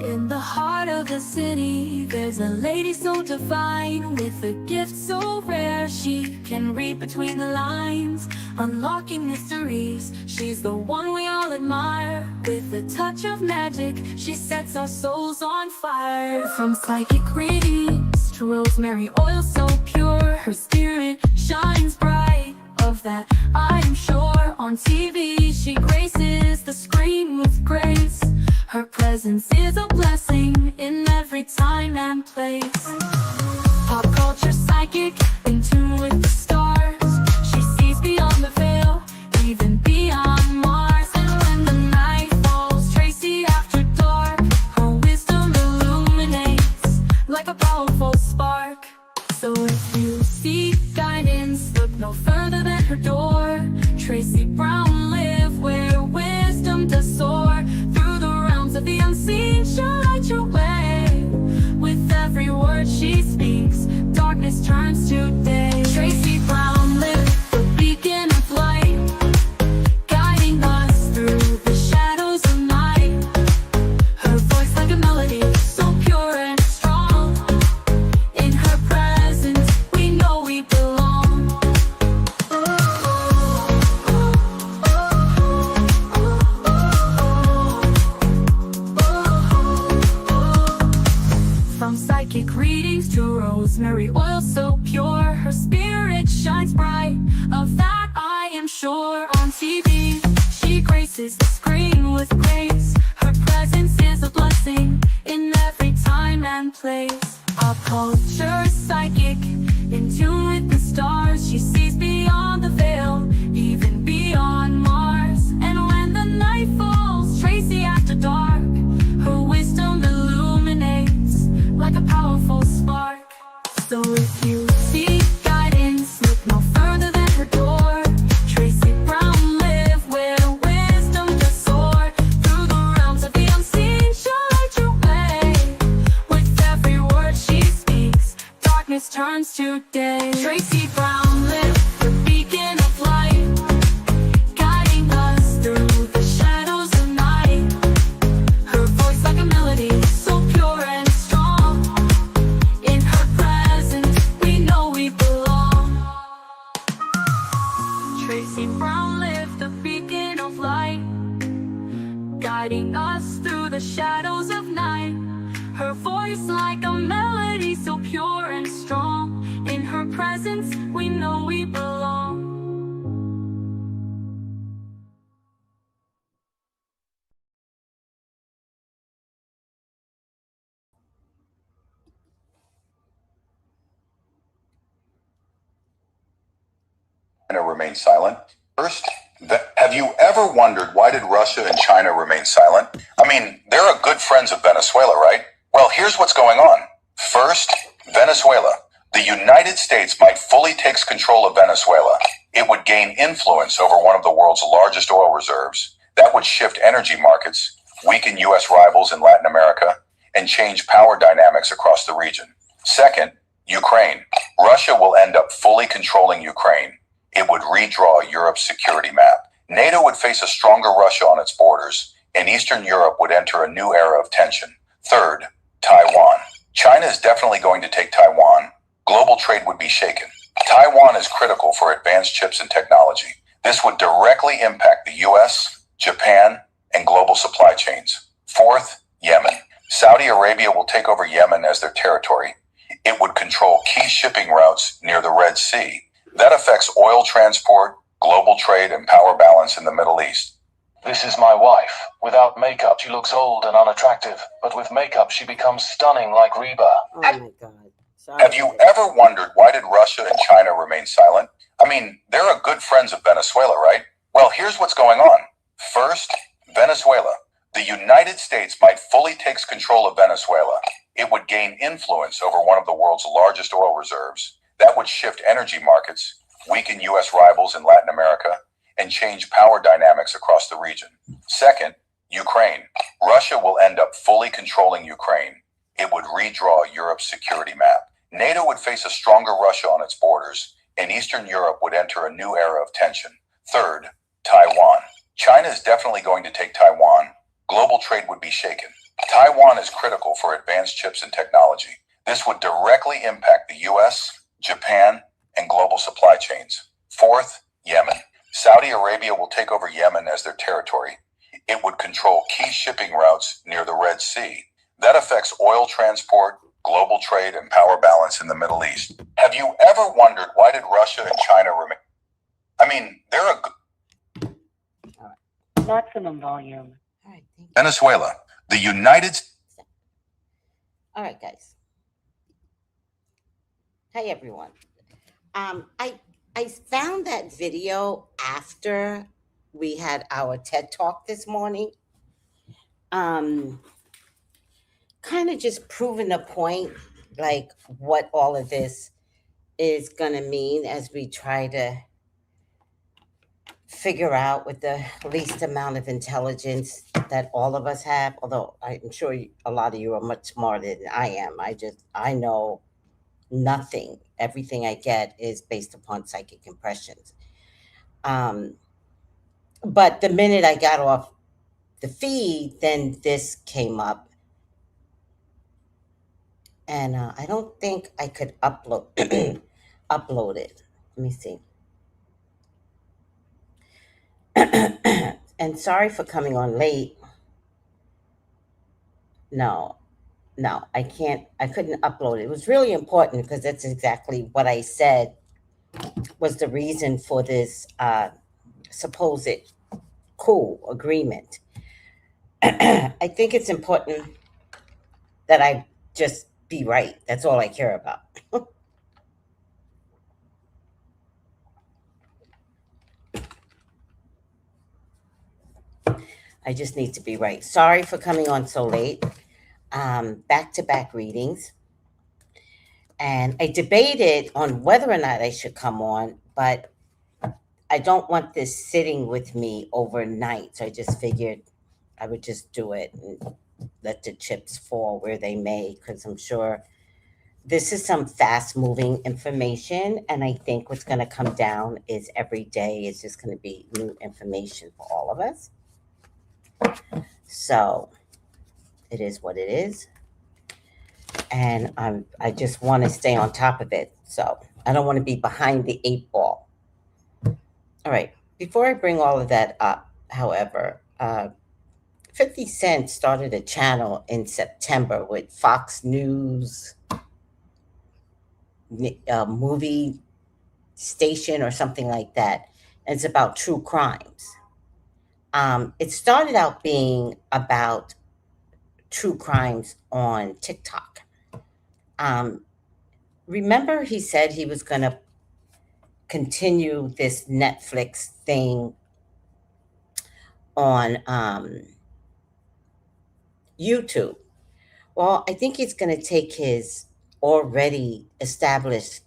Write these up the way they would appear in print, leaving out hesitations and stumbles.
In the heart of the city, there's a lady so divine, with a gift so rare she can read between the lines, unlocking mysteries. She's the one we all admire. With a touch of magic, she sets our souls on fire. From psychic readings to rosemary oil so pure, her spirit shines bright, of that I am sure. On TV she graces the screen with grace. Her presence is a blessing in every time and place. Pop culture psychic, in tune with the stars. She sees beyond the veil, even beyond Mars. And when the night falls, Tracy after dark, her wisdom illuminates like a powerful spark. So if you seek guidance, look no further than her door. Tracy Brown live where wisdom does soar. Through the realms of the unseen, she'll light your way. With every word she speaks, darkness turns to day. Tracy Brown live, the beacon of light, guiding us through the shadows of night. Her voice like a melody, so pure and strong. In her presence, we know we belong. From psychic readings to rosemary oil so pure, her spirit shines bright, of that I am sure. On TV, she graces the screen with grace. Her presence is a blessing in every time and place. Pop culture psychic, in tune with the stars. She sees beyond the veil, even beyond Mars. And when the night falls, Tracy after dark, her wisdom illuminates like a powerful spark. So if you seek guidance, look no further than her door. Tracy Brown live where wisdom does soar. Through the realms of the unseen, she'll light your way. With every word she speaks, darkness turns to day. Tracy Brown live, the beacon of light, guiding us through the shadows of night. Her voice like a melody, so pure and strong. In her presence, we know we belong. Tracy Brown live, the beacon of light, guiding us through the shadows of night. Her voice like a melody, so pure and strong. In her presence, we know we belong. China remain silent? First, have you ever wondered why did Russia and China remain silent? I mean, they're good friends of Venezuela, right? Well, here's what's going on. First, Venezuela. The United States might fully take control of Venezuela. It would gain influence over one of the world's largest oil reserves. That would shift energy markets, weaken U.S. rivals in Latin America, and change power dynamics across the region. Second, Ukraine. Russia will end up fully controlling Ukraine. It would redraw Europe's security map. NATO would face a stronger Russia on its borders, and Eastern Europe would enter a new era of tension. Third, Taiwan. China is definitely going to take Taiwan. Global trade would be shaken. Taiwan is critical for advanced chips and technology. This would directly impact the US, Japan, and global supply chains. Fourth, Yemen. Saudi Arabia will take over Yemen as their territory. It would control key shipping routes near the Red Sea. That affects oil transport, global trade, and power balance in the Middle East. This is my wife. Without makeup, she looks old and unattractive, but with makeup, she becomes stunning like Reba. Oh my God. Sorry. Have you ever wondered why did Russia and China remain silent? I mean, they're good friends of Venezuela, right? Well, here's what's going on. First, Venezuela. The United States might fully take control of Venezuela. It would gain influence over one of the world's largest oil reserves. That would shift energy markets, weaken U.S. rivals in Latin America, and change power dynamics across the region. Second, Ukraine. Russia will end up fully controlling Ukraine. It would redraw Europe's security map. NATO would face a stronger Russia on its borders, and Eastern Europe would enter a new era of tension. Third, Taiwan. China is definitely going to take Taiwan. Global trade would be shaken. Taiwan is critical for advanced chips and technology. This would directly impact the US, Japan, and global supply chains. Fourth, Yemen. Saudi Arabia will take over Yemen as their territory. It would control key shipping routes near the Red Sea. That affects oil transport, global trade, and power balance in the Middle East. Have you ever wondered why did Russia and China remain? I mean, they're a Maximum volume. All right, thank you. Venezuela, the United. All right, guys. Hey, everyone. I found that video after we had our TED Talk this morning. Kind of just proving the point, like what all of this is going to mean as we try to figure out with the least amount of intelligence that all of us have, although I'm sure a lot of you are much smarter than I am. I know nothing. Everything I get is based upon psychic impressions. But the minute I got off the feed, then this came up. And I don't think I could upload upload it. Let me see. And sorry for coming on late. No, I couldn't upload it. It was really important because that's exactly what I said was the reason for this supposed coup agreement. I think it's important that I just be right. That's all I care about. I just need to be right. Sorry for coming on so late. Back-to-back readings. And I debated on whether or not I should come on, but I don't want this sitting with me overnight. So I just figured I would just do it and let the chips fall where they may, because I'm sure this is some fast-moving information. And I think what's going to come down is every day is just going to be new information for all of us. So it is what it is. And I just want to stay on top of it. So I don't want to be behind the 8 ball. All right. Before I bring all of that up, however, 50 Cent started a channel in September with Fox News movie station or something like that. And it's about true crimes. It started out being about true crimes on TikTok. Remember he said he was going to continue this Netflix thing on YouTube. Well, I think he's going to take his already established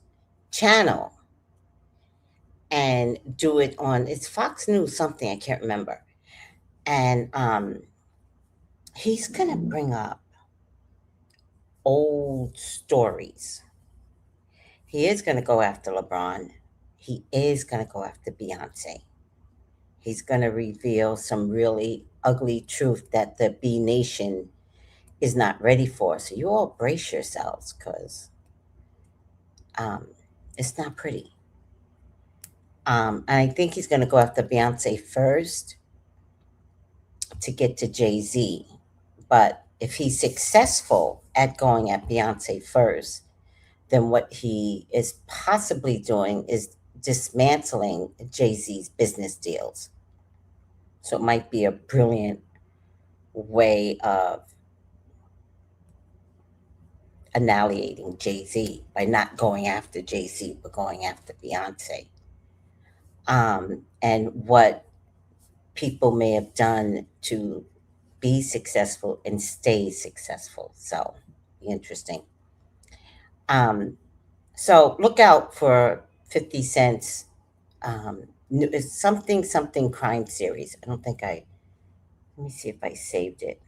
channel and do it on, it's Fox News something, I can't remember. And he's going to bring up old stories. He is going to go after LeBron. He is going to go after Beyonce. He's going to reveal some really ugly truth that the B Nation is not ready for. So you all brace yourselves because it's not pretty. And I think he's going to go after Beyonce first to get to Jay-Z. But if he's successful at going at Beyonce first, then what he is possibly doing is dismantling Jay-Z's business deals. So it might be a brilliant way of annihilating Jay-Z by not going after Jay-Z, but going after Beyonce. And what people may have done to be successful and stay successful. So interesting. So look out for 50 Cent's it's something crime series. I don't think let me see if I saved it.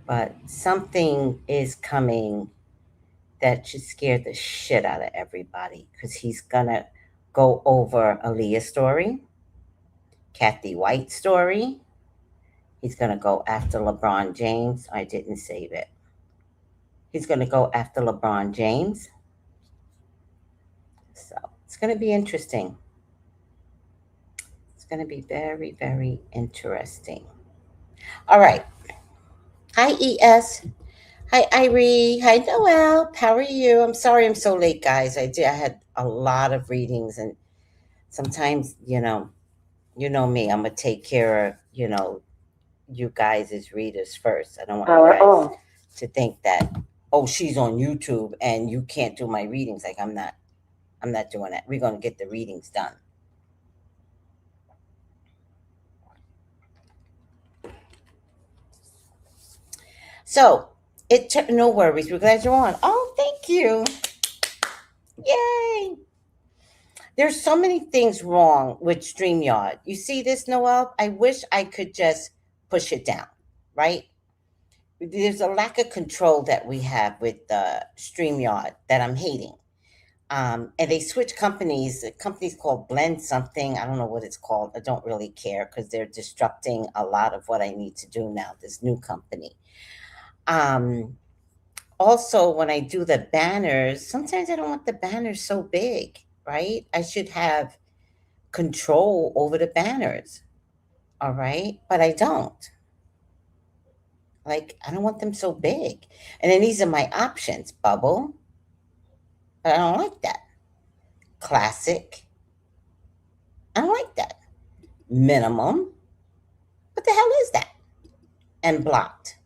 But something is coming that should scare the shit out of everybody because he's gonna go over Aaliyah's story, Kathy White's story. He's gonna go after LeBron James. I didn't save it. He's gonna go after LeBron James. So it's gonna be interesting. It's gonna be very, very interesting. All right. Hi, ES. Hi, Irie. Hi, Noel. How are you? I'm sorry I'm so late, guys. I had a lot of readings, and sometimes, you know me. I'm gonna take care of, you guys as readers first. I don't want you guys to think that, oh, she's on YouTube and you can't do my readings. Like I'm not doing that. We're gonna get the readings done. So no worries. We're glad you're on. Oh, thank you. Yay. There's so many things wrong with StreamYard. You see this, Noel? I wish I could just push it down, right? There's a lack of control that we have with StreamYard that I'm hating. And they switch companies. The company's called Blend something. I don't know what it's called. I don't really care because they're disrupting a lot of what I need to do now, this new company. Also, when I do the banners, sometimes I don't want the banners so big, right? I should have control over the banners, all right? But I don't. Like, I don't want them so big. And then these are my options, bubble. But I don't like that. Classic. I don't like that. Minimum. What the hell is that? And blocked.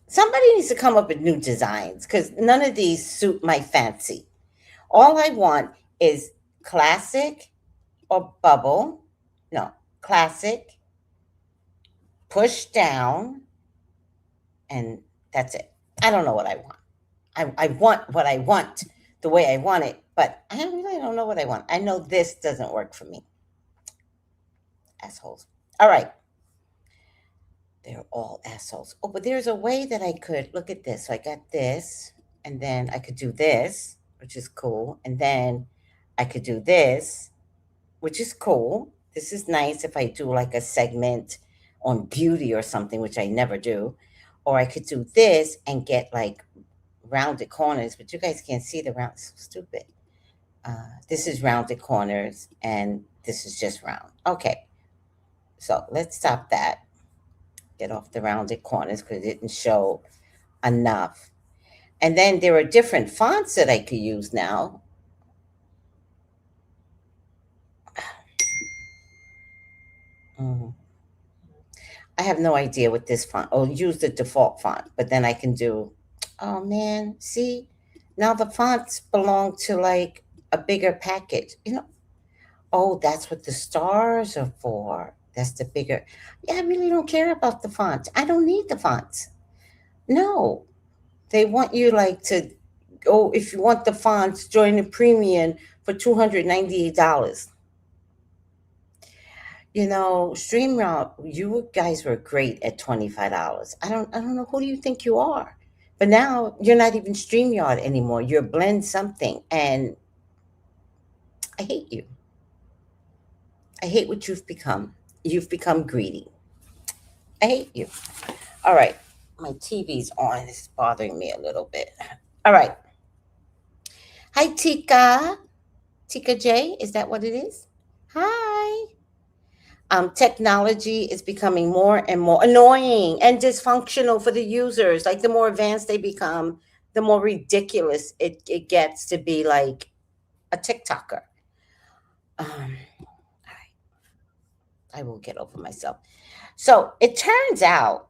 Somebody needs to come up with new designs because none of these suit my fancy. All I want is classic or bubble. No, classic, push down, and that's it. I don't know what I want. I want what I want the way I want it, but I really don't know what I want. I know this doesn't work for me. Assholes. All right. They're all assholes. Oh, but there's a way that I could look at this. So I got this, and then I could do this, which is cool. And then I could do this, which is cool. This is nice if I do like a segment on beauty or something, which I never do. Or I could do this and get like rounded corners, but you guys can't see the round. So stupid. This is rounded corners, and this is just round. Okay. So let's stop that. Get off the rounded corners because it didn't show enough. And then there are different fonts that I could use now. I have no idea what this font. Oh, use the default font, but then I can do. Oh man, see, now the fonts belong to like a bigger package. Oh, that's what the stars are for. That's the bigger. Yeah, I really don't care about the fonts. I don't need the fonts. No, they want you like to. Oh, if you want the fonts, join the premium for $298. StreamYard, you guys were great at $25. I don't know, who do you think you are? But now you're not even StreamYard anymore. You're Blend something, and I hate you. I hate what you've become. You've become greedy. I hate you. All right, my TV's on. It's bothering me a little bit. All right. Hi, Tika. Tika J, is that what it is? Hi. Technology is becoming more and more annoying and dysfunctional for the users. Like the more advanced they become, the more ridiculous it gets to be like a TikToker. All right. I will get over myself. So it turns out,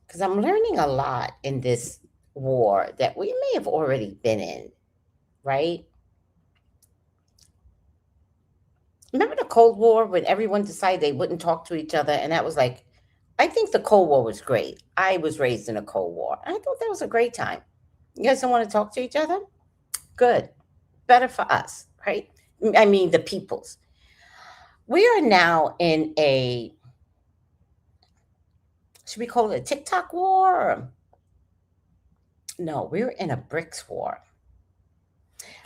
because I'm learning a lot in this war that we may have already been in, right? Remember the Cold War when everyone decided they wouldn't talk to each other? And that was like, I think the Cold War was great. I was raised in a Cold War. I thought that was a great time. You guys don't want to talk to each other? Good. Better for us, right? I mean, the peoples. We are now in should we call it a TikTok war? No, we're in a BRICS war.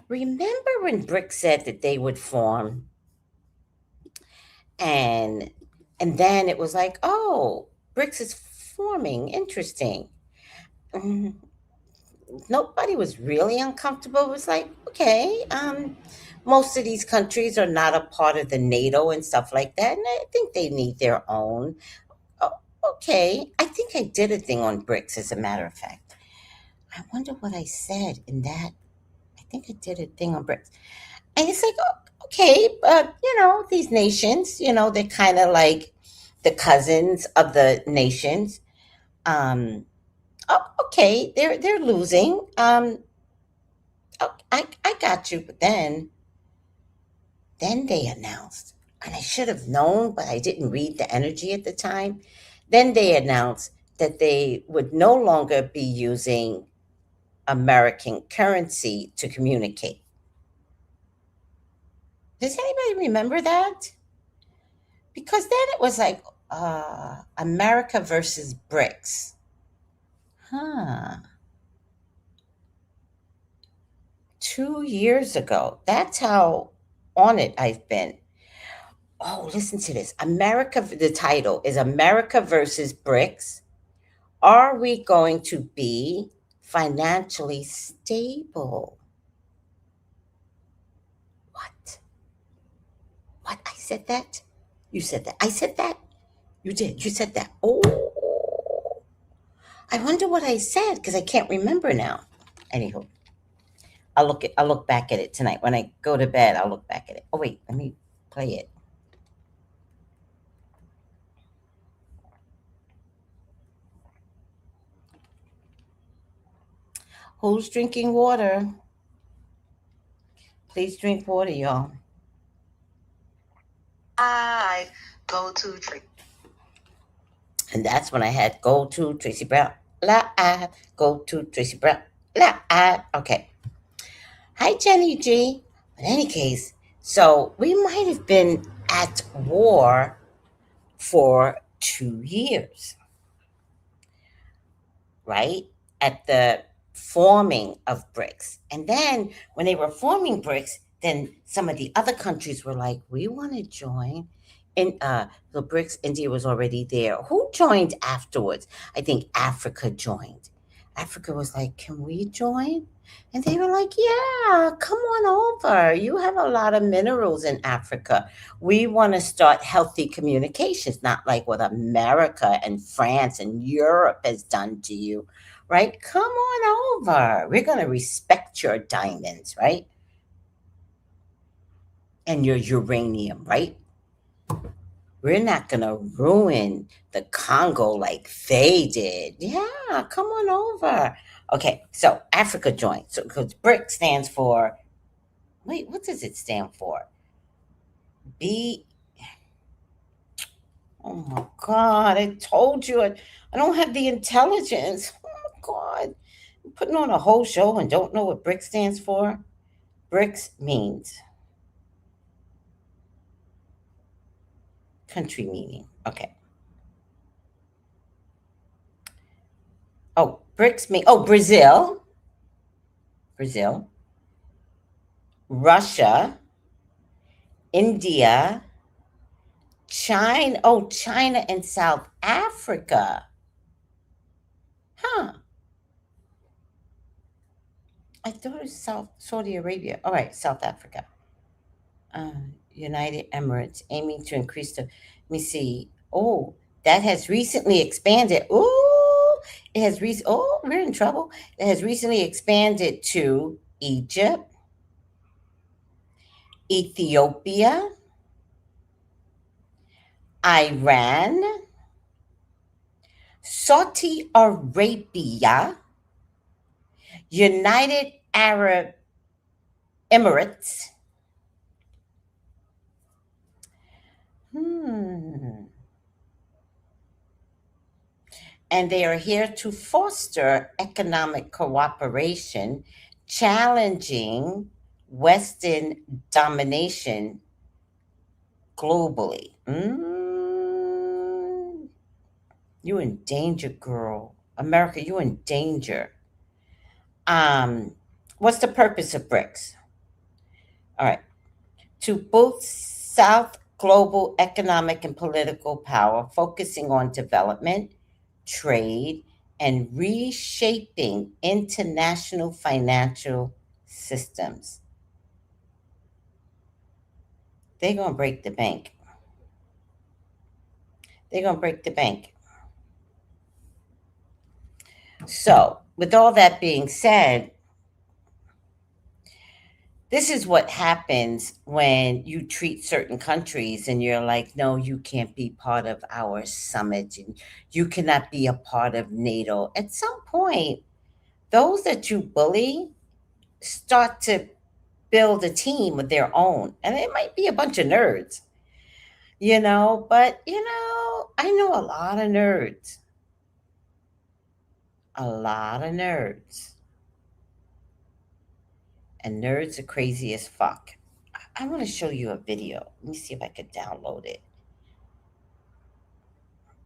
Remember when BRICS said that they would form, and then it was like, oh, BRICS is forming, interesting. Mm, Nobody was really uncomfortable. It was like, okay, most of these countries are not a part of the NATO and stuff like that, and I think they need their own. Oh, okay, I think I did a thing on BRICS, as a matter of fact. I wonder what I said in that. I think I did a thing on BRICS. And it's like, okay, but these nations, they're kind of like the cousins of the nations. Okay, they're losing. Oh, I got you. But then they announced, and I should have known, but I didn't read the energy at the time. Then they announced that they would no longer be using American currency to communicate. Does anybody remember that? Because then it was like America versus BRICS. Huh. 2 years ago. That's how on it I've been. Oh, listen to this. America, the title is America versus BRICS. Are we going to be financially stable? What? What? I said that? You said that. I said that? You did. You said that. Oh, I wonder what I said because I can't remember now. Anywho, I'll look back at it tonight. When I go to bed, I'll look back at it. Oh wait, let me play it. Who's drinking water? Please drink water, y'all. I go to drink. And that's when I had Go to Tracy Brown. Go to Tracy Brown. Okay. Hi, Jenny G. In any case, so we might have been at war for 2 years, right? At the forming of BRICS. And then when they were forming BRICS, then some of the other countries were like, we want to join. And the BRICS, India was already there. Who joined afterwards? I think Africa joined. Africa was like, can we join? And they were like, yeah, come on over. You have a lot of minerals in Africa. We want to start healthy communications, not like what America and France and Europe has done to you, right? Come on over. We're going to respect your diamonds, right? And your uranium, right? We're not going to ruin the Congo like they did. Yeah, come on over. Okay, so Africa joined. So because BRIC stands for, wait, what does it stand for? B. Oh my God, I told you I don't have the intelligence. Oh my God. I'm putting on a whole show and don't know what BRIC stands for. BRICS means country meaning. Okay. Oh, BRICS mean, oh, Brazil, Russia, India, China. Oh, China and South Africa. Huh. I thought it was Saudi Arabia. All right, South Africa. United Emirates aiming to increase the. Let me see. Oh, that has recently expanded. Oh, it has Oh, we're in trouble. It has recently expanded to Egypt, Ethiopia, Iran, Saudi Arabia, United Arab Emirates. And they are here to foster economic cooperation, challenging Western domination globally. You in danger, girl. America, you in danger. What's the purpose of BRICS? All right. To boost South global economic and political power, focusing on development, trade, and reshaping international financial systems. They're going to break the bank. They're going to break the bank. So, with all that being said, this is what happens when you treat certain countries and you're like, no, you can't be part of our summit and you cannot be a part of NATO. At some point, those that you bully start to build a team of their own. And it might be a bunch of nerds, but I know a lot of nerds. A lot of nerds. And nerds are crazy as fuck. I want to show you a video. Let me see if I could download it.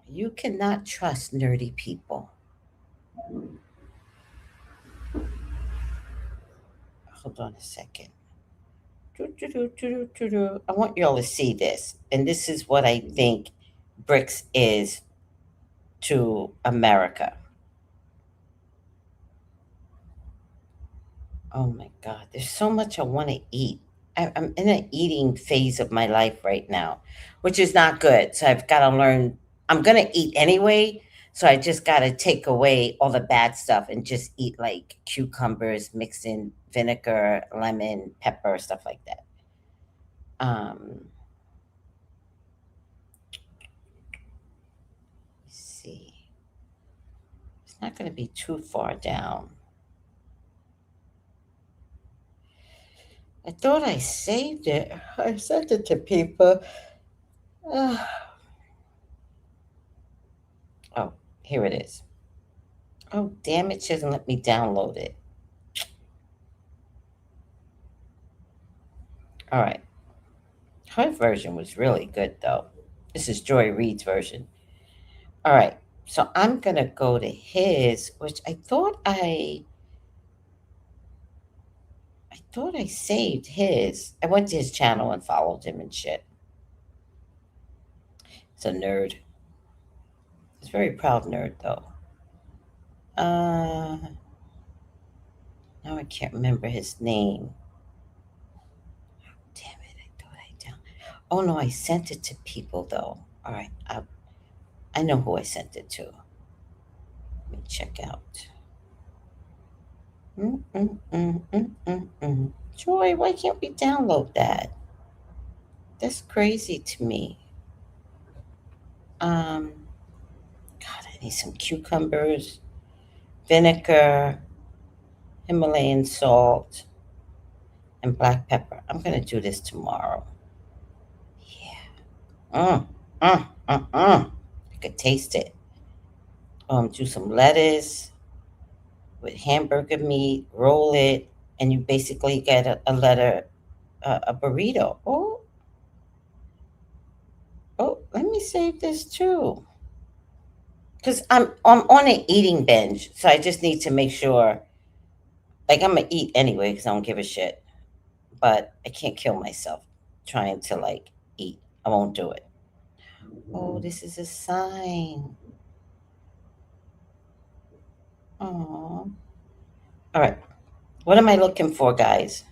You cannot trust nerdy people. Hold on a second. I want y'all to see this. And this is what I think BRICS is to America. Oh my God, there's so much I want to eat. I'm in an eating phase of my life right now, which is not good. So I've got to learn. I'm going to eat anyway. So I just got to take away all the bad stuff and just eat like cucumbers mixed in vinegar, lemon, pepper, stuff like that. Let's see. It's not going to be too far down. I thought I saved it. I sent it to people. Oh, here it is. Oh, damn it. She doesn't let me download it. All right. Her version was really good, though. This is Joy Reid's version. All right. So I'm going to go to his, which I thought I saved his. I went to his channel and followed him and shit. He's a nerd. He's a very proud nerd, though. Now I can't remember his name. Damn it! I thought I down. Oh no, I sent it to people though. All right, I know who I sent it to. Let me check out. Joy, why can't we download that? That's crazy to me. God, I need some cucumbers, vinegar, Himalayan salt, and black pepper. I'm gonna do this tomorrow. Yeah. I could taste it. Do some lettuce with hamburger meat, roll it, and you basically get a burrito. Let me save this too. Because I'm on an eating binge, so I just need to make sure. Like I'm gonna eat anyway because I don't give a shit, but I can't kill myself trying to like eat. I won't do it. Oh, this is a sign. Oh. All right. What am I looking for, guys?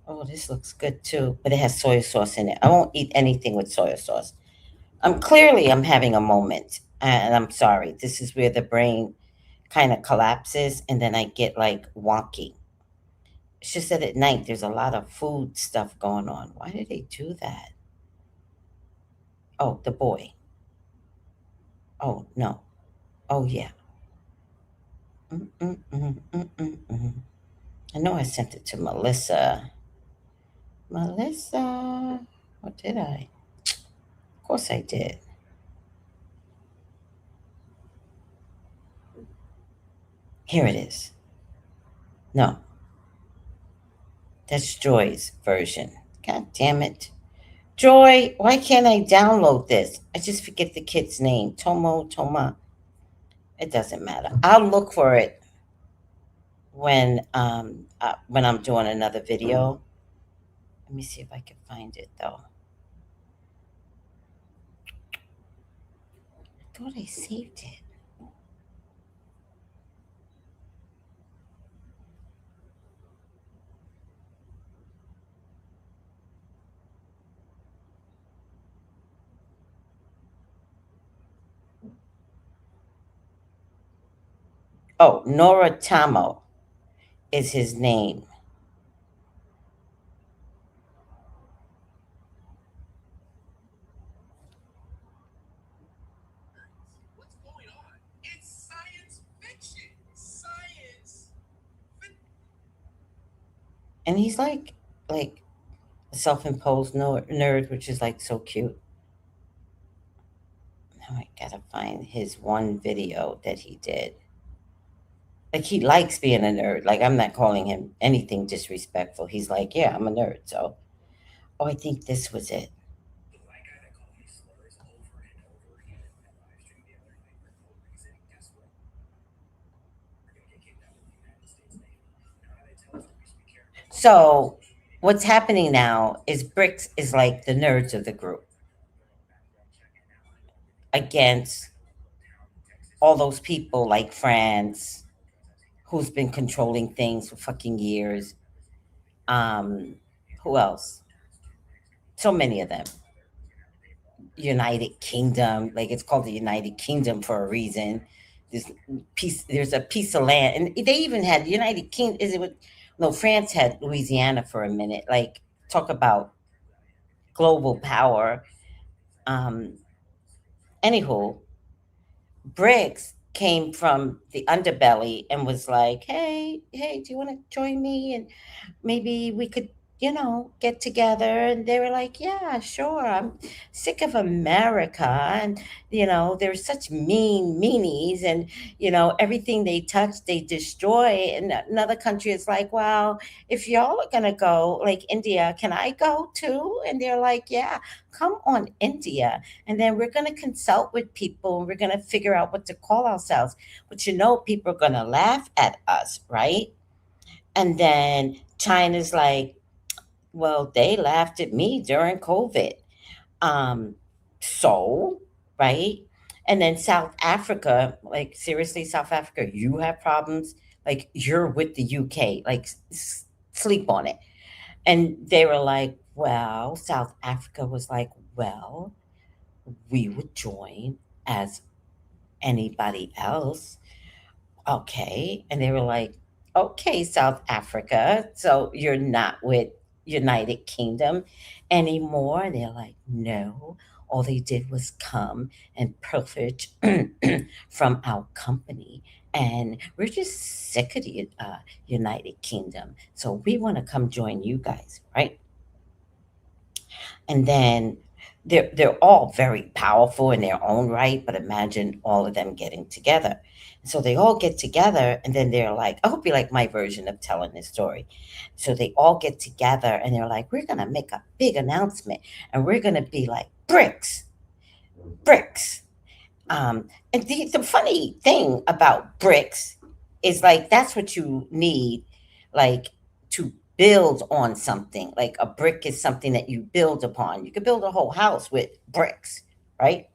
Oh, this looks good too, but it has soy sauce in it. I won't eat anything with soy sauce. I'm having a moment, and I'm sorry. This is where the brain kind of collapses, and then I get like wonky. It's just that at night there's a lot of food stuff going on. Why did they do that? Oh, the boy. Oh no. Oh yeah. I know I sent it to Melissa. Melissa, what did I? Of course I did. Here it is. No, that's Joy's version. God damn it. Joy, why can't I download this? I just forget the kid's name. Toma. It doesn't matter. I'll look for it. when I'm doing another video. Let me see if I can find it though. I thought I saved it. Oh, Noratamo is his name. And he's like a self-imposed nerd, which is like so cute. Now I gotta find his one video that he did. Like he likes being a nerd. Like I'm not calling him anything disrespectful. He's like, yeah, I'm a nerd. So, oh, I think this was it. So, what's happening now is BRICS is like the nerds of the group against all those people like France, who's been controlling things for fucking years. Um, who else? So many of them. United Kingdom, like it's called the United Kingdom for a reason. There's a piece of land, and they even had United Kingdom. Is it? No, France had Louisiana for a minute. Like talk about global power. Um, Anywho, BRICS came from the underbelly and was like, hey, do you want to join me? And maybe we could, get together. And they were like, yeah, sure. I'm sick of America. And, they're such mean meanies. And, everything they touch, they destroy. And another country is like, well, if y'all are going to go, like India, can I go too? And they're like, yeah, come on, India. And then we're going to consult with people and we're going to figure out what to call ourselves. But people are going to laugh at us, right? And then China's like, well, they laughed at me during COVID. Um, so, right? And then South Africa, like seriously, South Africa, you have problems. Like you're with the UK, like sleep on it. And they were like, well, South Africa was like, well, we would join as anybody else. Okay. And they were like, okay, South Africa. So you're not with United Kingdom anymore. And they're like, no. All they did was come and profit from our company. And we're just sick of the United Kingdom. So we want to come join you guys, right? And then they're all very powerful in their own right, but imagine all of them getting together. So they all get together, and then they're like, I hope you like my version of telling this story. So they all get together, and they're like, we're gonna make a big announcement, and we're gonna be like BRICS, BRICS. And the funny thing about BRICS is like that's what you need, like to build on something. Like a brick is something that you build upon. You could build a whole house with bricks, right?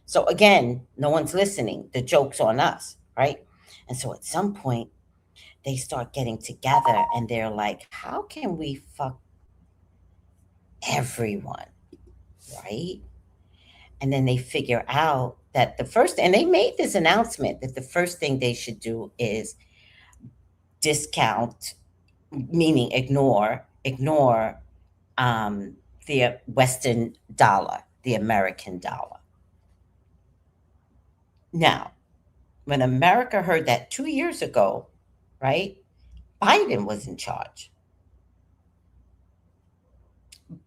So again, no one's listening. The joke's on us, right? And so at some point, they start getting together and they're like, how can we fuck everyone, right? And then they figure out that and they made this announcement that the first thing they should do is discount, meaning ignore the Western dollar, the American dollar. Now, when America heard that 2 years ago, right, Biden was in charge.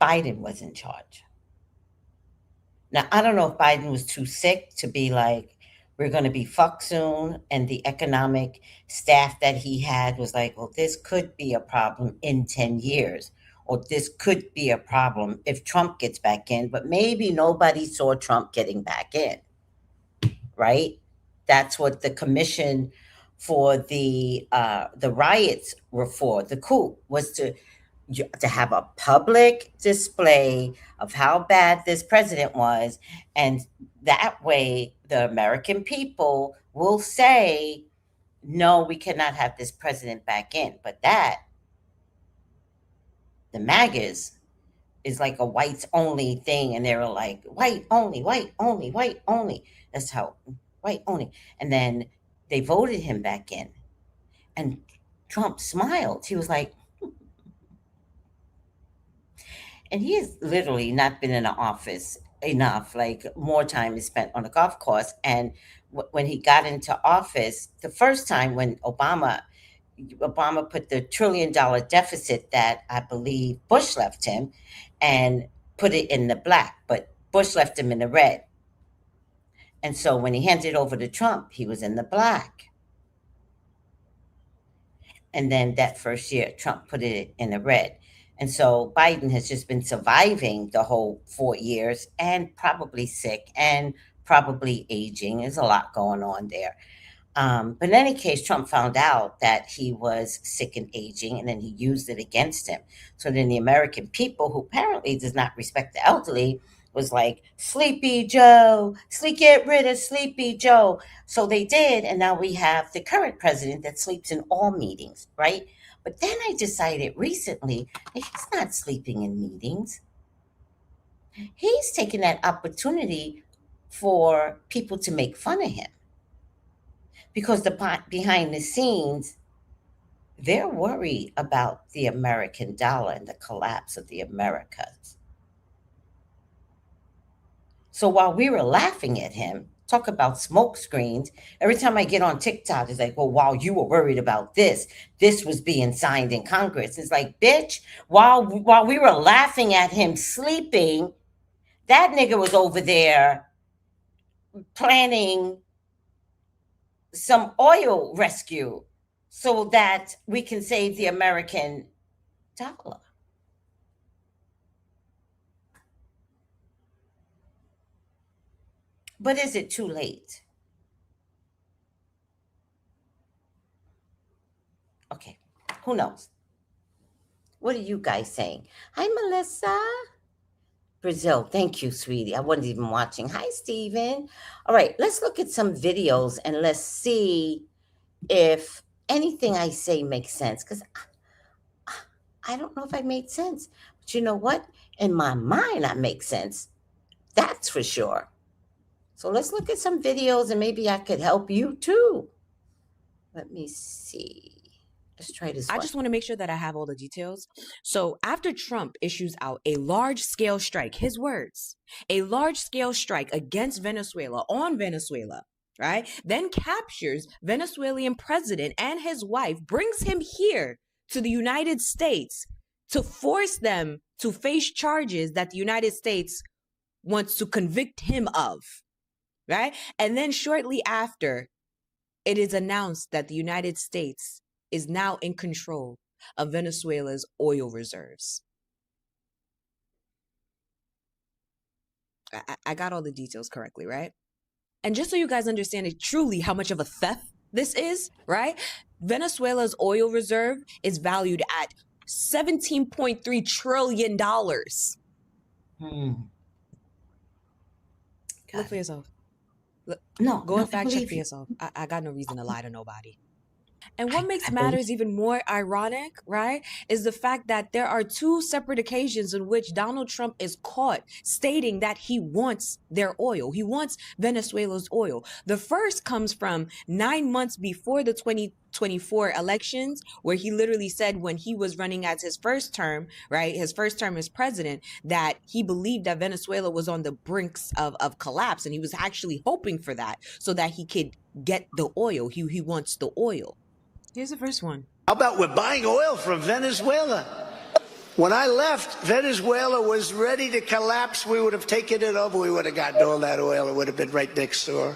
Biden was in charge. Now, I don't know if Biden was too sick to be like, we're going to be fucked soon. And the economic staff that he had was like, well, this could be a problem in 10 years. Or this could be a problem if Trump gets back in. But maybe nobody saw Trump getting back in, right? That's what the commission for the riots were for, the coup was to have a public display of how bad this president was, and that way the American people will say, no, we cannot have this president back in. But that, the MAGAs, is like a whites only thing, and they were like, white only, white only, white only. That's how, white only. And then they voted him back in, and Trump smiled. He was like, and he has literally not been in the office enough. Like, more time is spent on a golf course. And when he got into office, the first time when Obama put the $1 trillion deficit that I believe Bush left him, and put it in the black, but Bush left him in the red. And so when he handed it over to Trump, he was in the black. And then that first year, Trump put it in the red. And so Biden has just been surviving the whole 4 years, and probably sick and probably aging. There's a lot going on there. But in any case, Trump found out that he was sick and aging, and then he used it against him. So then the American people, who apparently does not respect the elderly, was like, Sleepy Joe, get rid of Sleepy Joe. So they did, and now we have the current president that sleeps in all meetings, right? But then I decided recently that he's not sleeping in meetings. He's taking that opportunity for people to make fun of him. Because behind the scenes, they're worried about the American dollar and the collapse of the Americas. So while we were laughing at him, talk about smoke screens, every time I get on TikTok, it's like, well, while you were worried about this was being signed in Congress. It's like, bitch, while we were laughing at him sleeping, that nigga was over there planning some oil rescue so that we can save the American dollar. But is it too late? Okay, who knows? What are you guys saying? Hi, Melissa. Brazil, thank you, sweetie. I wasn't even watching. Hi, Steven. All right, let's look at some videos and let's see if anything I say makes sense, because I don't know if I made sense. But you know what? In my mind, I make sense. That's for sure. So let's look at some videos and maybe I could help you too. Let me see. Let's try this one. I just want to make sure that I have all the details. So after Trump issues out a large-scale strike, his words, a large-scale strike against Venezuela, on Venezuela, right? Then captures Venezuelan president and his wife, brings him here to the United States to force them to face charges that the United States wants to convict him of, right? And then shortly after, it is announced that the United States is now in control of Venezuela's oil reserves. I got all the details correctly, right? And just so you guys understand it truly how much of a theft this is, right? Venezuela's oil reserve is valued at $17.3 trillion. Look for yourself. Look, go and fact check for yourself. I got no reason to lie to nobody. And what makes matters even more ironic, right, is the fact that there are two separate occasions in which Donald Trump is caught stating that he wants their oil. He wants Venezuela's oil. The first comes from 9 months before the 2024 elections, where he literally said when he was running as his first term, right, his first term as president, that he believed that Venezuela was on the brinks of collapse. And he was actually hoping for that so that he could get the oil. He wants the oil. Here's the first one. How about we're buying oil from Venezuela? When I left, Venezuela was ready to collapse. We would have taken it over. We would have gotten all that oil. It would have been right next door.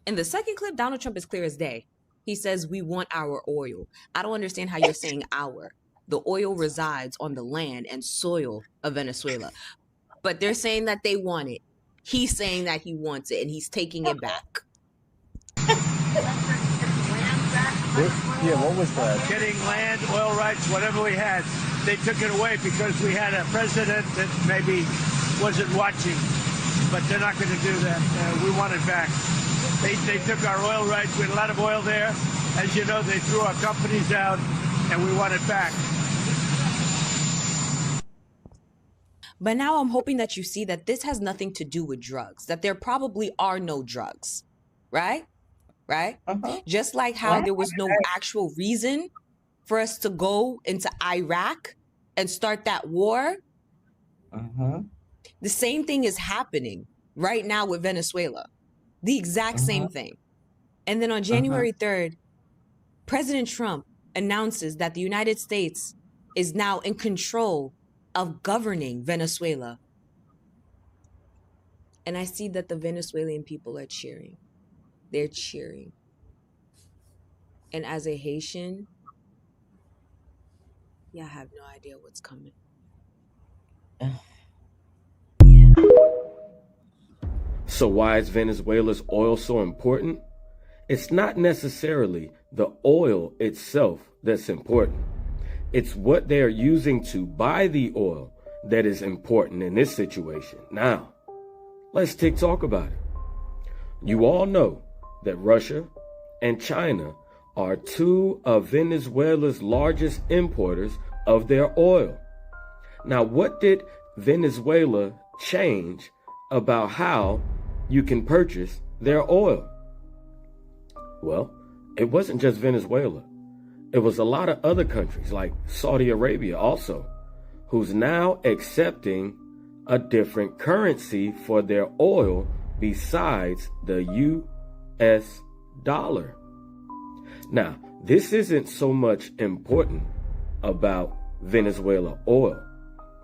In the second clip, Donald Trump is clear as day. He says, we want our oil. I don't understand how you're saying our. The oil resides on the land and soil of Venezuela. But they're saying that they want it. He's saying that he wants it, and he's taking it back. What was that? Getting land, oil rights, whatever we had. They took it away because we had a president that maybe wasn't watching. But they're not going to do that. We want it back. They took our oil rights. We had a lot of oil there. As you know, they threw our companies out, and we want it back. But now I'm hoping that you see that this has nothing to do with drugs, that there probably are no drugs, right? Right? Just like how there was no actual reason for us to go into Iraq and start that war. The same thing is happening right now with Venezuela. The exact same thing. And then on January 3rd, President Trump announces that the United States is now in control of governing Venezuela. And I see that the Venezuelan people are cheering. They're cheering. And as a Haitian, I have no idea what's coming. So why is Venezuela's oil so important? It's not necessarily the oil itself that's important. It's what they are using to buy the oil that is important in this situation. Now, let's talk about it. You all know that Russia and China are two of Venezuela's largest importers of their oil. Now, what did Venezuela change about how you can purchase their oil? Well, it wasn't just Venezuela. It was a lot of other countries like Saudi Arabia also, who's now accepting a different currency for their oil besides the US dollar. Now, this isn't so much important about Venezuela oil.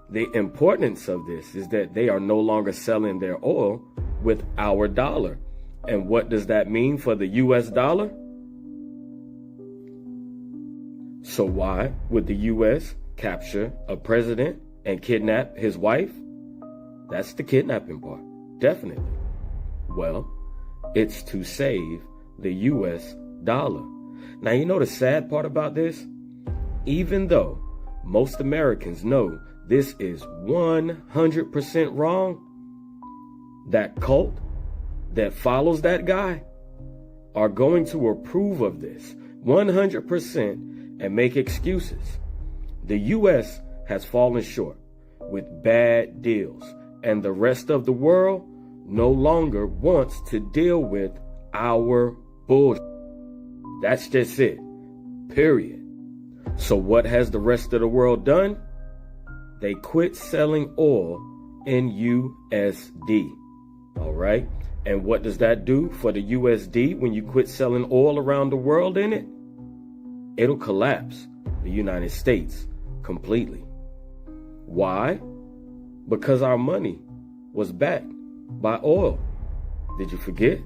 The importance of this is that they are no longer selling their oil with our dollar. And what does that mean for the US dollar? So why would the US capture a president and kidnap his wife? That's the kidnapping part, definitely. Well, it's to save the US dollar. Now, you know the sad part about this? Even though most Americans know this is 100% wrong, that cult that follows that guy are going to approve of this 100% and make excuses. The U.S. has fallen short with bad deals, and the rest of the world no longer wants to deal with our bullshit. That's just it. Period. So what has the rest of the world done? They quit selling oil in USD. All right? And what does that do for the USD when you quit selling oil around the world in it? It'll collapse the United States completely. Why? Because our money was backed by oil. Did you forget?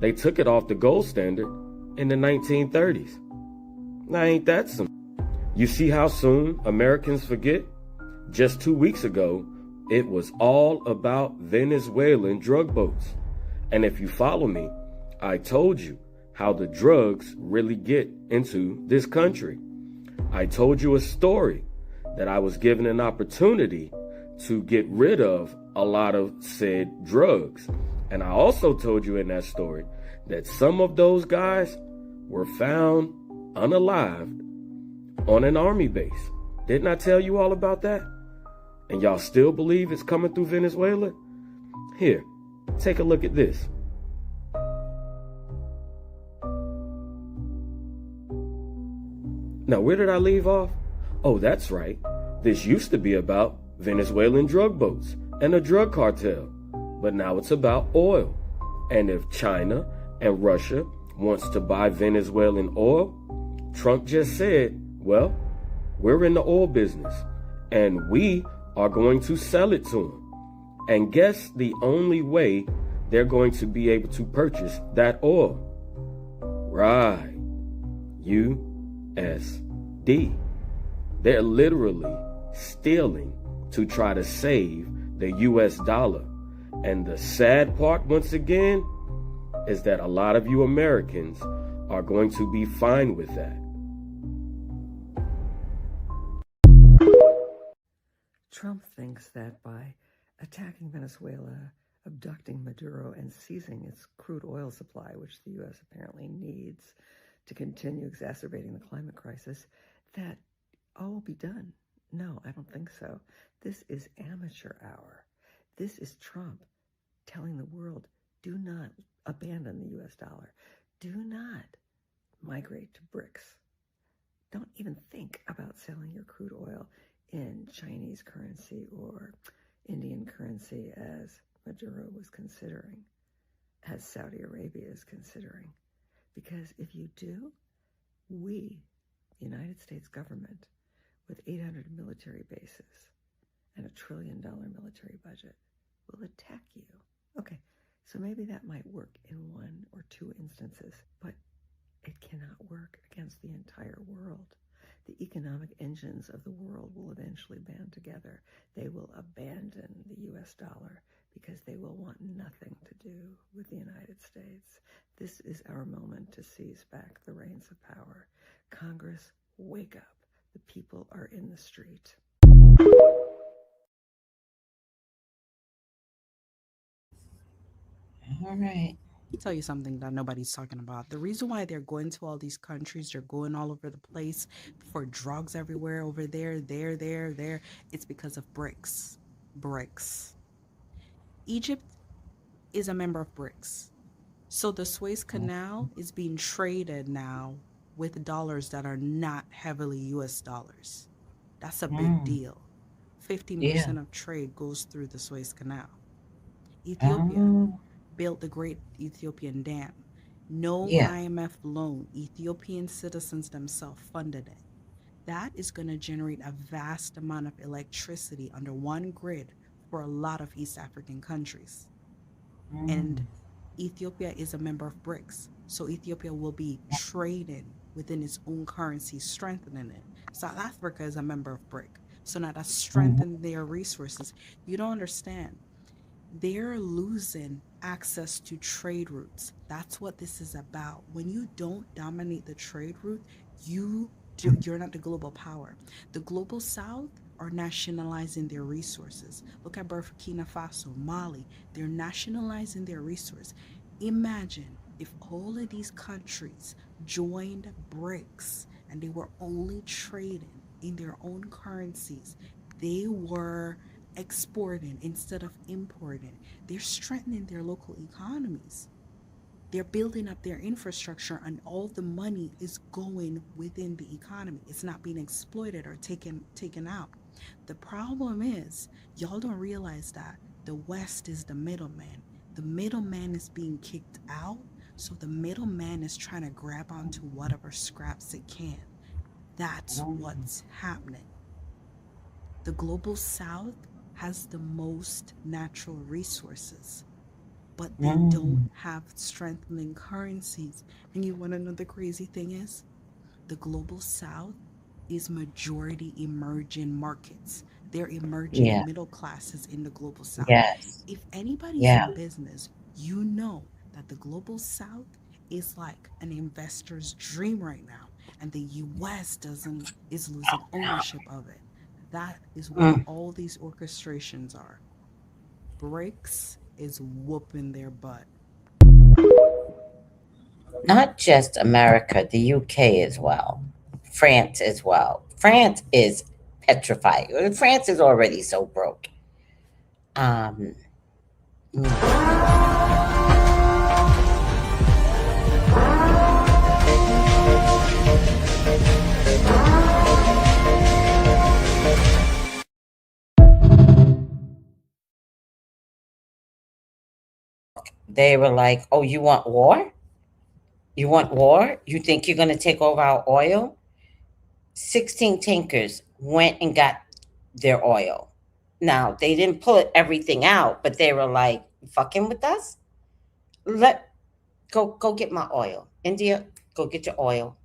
They took it off the gold standard in the 1930s. Now, ain't that some? You see how soon Americans forget? Just 2 weeks ago, it was all about Venezuelan drug boats. And if you follow me, I told you how the drugs really get into this country. I told you a story that I was given an opportunity to get rid of a lot of said drugs. And I also told you in that story that some of those guys were found unalived on an army base. Didn't I tell you all about that? And y'all still believe it's coming through Venezuela? Here, take a look at this. Now, where did I leave off? Oh, that's right. This used to be about Venezuelan drug boats and a drug cartel, but now it's about oil. And if China and Russia wants to buy Venezuelan oil, Trump just said, well, we're in the oil business and we are going to sell it to them. And guess the only way they're going to be able to purchase that oil? Right. USD. They're literally stealing to try to save the US dollar. And the sad part, once again, is that a lot of you Americans are going to be fine with that. Trump thinks that by attacking Venezuela, abducting Maduro, and seizing its crude oil supply, which the U.S. apparently needs to continue exacerbating the climate crisis, that all will be done. No, I don't think so. This is amateur hour. This is Trump telling the world, do not abandon the U.S. dollar. Do not migrate to BRICS. Don't even think about selling your crude oil in Chinese currency or Indian currency as Maduro was considering, as Saudi Arabia is considering. Because if you do, we, the United States government, with 800 military bases and $1 trillion military budget, will attack you. Okay, so maybe that might work in 1 or 2 instances, but it cannot work against the entire world. The economic engines of the world will eventually band together. They will abandon the U.S. dollar because they will want nothing to do with the United States. This is our moment to seize back the reins of power. Congress, wake up. The people are in the street. All right. Tell you something that nobody's talking about. The reason why they're going to all these countries, they're going all over the place for drugs everywhere, over there, there, it's because of BRICS. BRICS. Egypt is a member of BRICS. So the Suez Canal is being traded now with dollars that are not heavily US dollars. That's a big deal. 15% of trade goes through the Suez Canal. Ethiopia built the Great Ethiopian Dam. No IMF loan. Ethiopian citizens themselves funded it. That is going to generate a vast amount of electricity under one grid for a lot of East African countries. And Ethiopia is a member of BRICS. So Ethiopia will be trading within its own currency, strengthening it. South Africa is a member of BRIC. So now that's strengthening their resources. You don't understand. They're losing access to trade routes. That's what this is about. When you don't dominate the trade route, you're not the global power. The global south are nationalizing their resources. Look at Burkina Faso, Mali. They're nationalizing their resource. Imagine if all of these countries joined BRICS and they were only trading in their own currencies. They were exporting instead of importing. They're strengthening their local economies. They're building up their infrastructure, and all the money is going within the economy. It's not being exploited or taken out. The problem is, y'all don't realize that the West is the middleman. The middleman is being kicked out, so the middleman is trying to grab onto whatever scraps it can. That's what's happening. The global south has the most natural resources, but they don't have strengthening currencies. And you want to know the crazy thing is? The global south is majority emerging markets. They're emerging middle classes in the global south. If anybody's in business, you know that the global south is like an investor's dream right now, and the US is losing ownership of it. That is what all these orchestrations are. BRICS is whooping their butt. Not just America, the UK as well. France as well. France is petrified. France is already so broke. They were like, oh, you want war? You want war? You think you're going to take over our oil? 16 tankers went and got their oil. Now, they didn't pull everything out, but they were like, fucking with us? Go get my oil. India, go get your oil.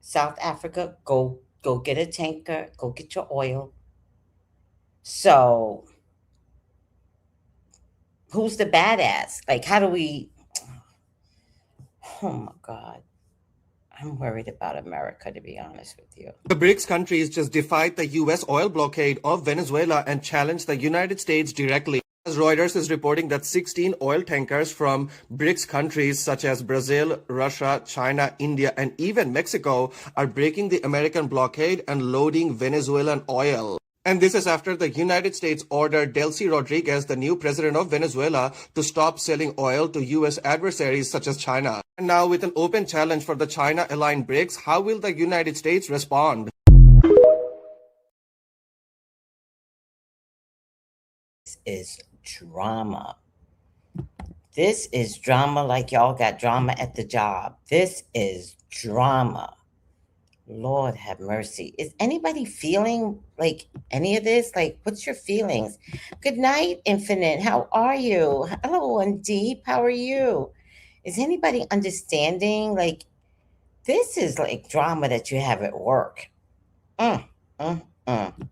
South Africa, go get a tanker, go get your oil. So, who's the badass? Like, how do we Oh my God. I'm worried about America, to be honest with you. The BRICS countries just defied the U.S. oil blockade of Venezuela and challenged the United States directly. As Reuters is reporting that 16 oil tankers from BRICS countries such as Brazil, Russia, China, India, and even Mexico are breaking the American blockade and loading Venezuelan oil. And this is after the United States ordered Delcy Rodriguez, the new president of Venezuela, to stop selling oil to U.S. adversaries such as China. And now with an open challenge for the China-aligned BRICS, how will the United States respond? This is drama. This is drama like y'all got drama at the job. This is drama. Lord have mercy. Is anybody feeling like any of this? Like, what's your feelings? Good night, Infinite. How are you? Hello, and Deep. How are you? Is anybody understanding? Like, this is like drama that you have at work. Mm, mm, mm.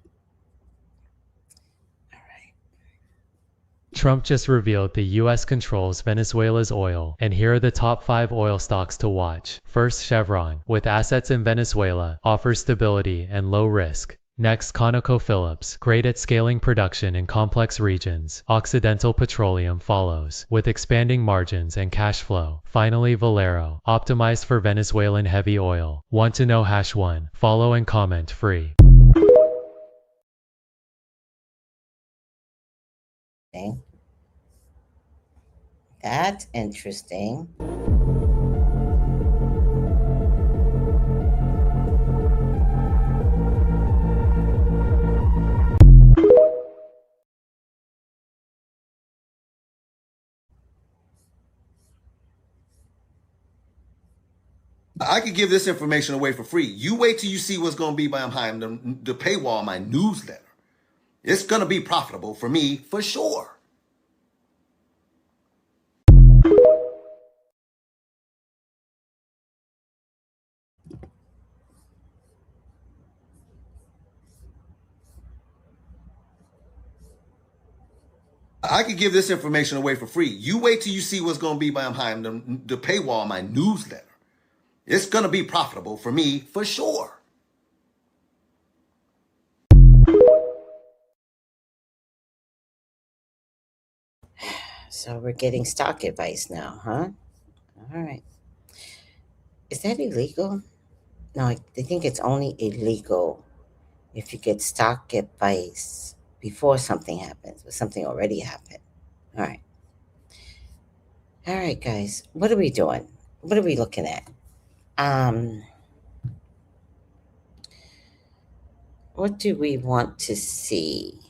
Trump just revealed the U.S. controls Venezuela's oil, and here are the top 5 oil stocks to watch. First, Chevron, with assets in Venezuela, offers stability and low risk. Next, ConocoPhillips, great at scaling production in complex regions. Occidental Petroleum follows, with expanding margins and cash flow. Finally, Valero, optimized for Venezuelan heavy oil. Want to know #1? Follow and comment free. That's interesting. I could give this information away for free. You wait till you see what's going to be behind the paywall, my newsletter. It's going to be profitable for me for sure. I could give this information away for free. You wait till you see what's going to be behind the paywall, my newsletter. It's going to be profitable for me for sure. So we're getting stock advice now, huh? All right. Is that illegal? No, I think it's only illegal if you get stock advice before something happens, but something already happened. All right. All right, guys. What are we doing? What are we looking at? What do we want to see?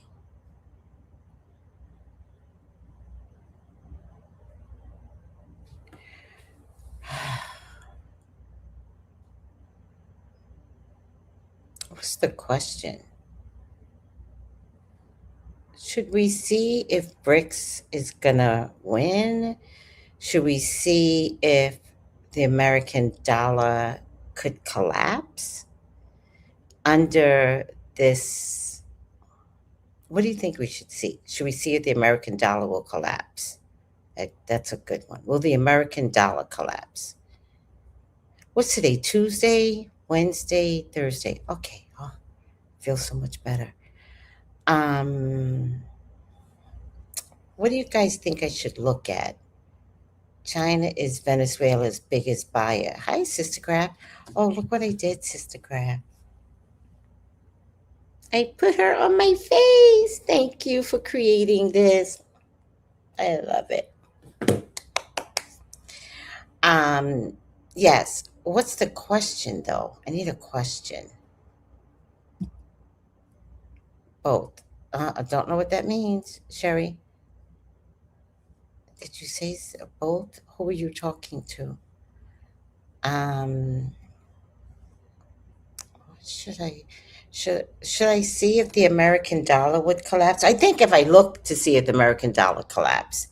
What's the question? Should we see if BRICS is gonna win? Should we see if the American dollar could collapse under this? What do you think we should see? Should we see if the American dollar will collapse? That's a good one. Will the American dollar collapse? What's today? Tuesday, Wednesday, Thursday. Okay. Oh, feels so much better. What do you guys think I should look at? China is Venezuela's biggest buyer. Hi, Sister Crab. Oh, look what I did, Sister Crab. I put her on my face. Thank you for creating this. I love it. Yes. What's the question, though? I need a question. Both. I don't know what that means, Sherry. Did you say both? Who are you talking to? Should I see if the American dollar would collapse? I think if I look to see if the American dollar collapse,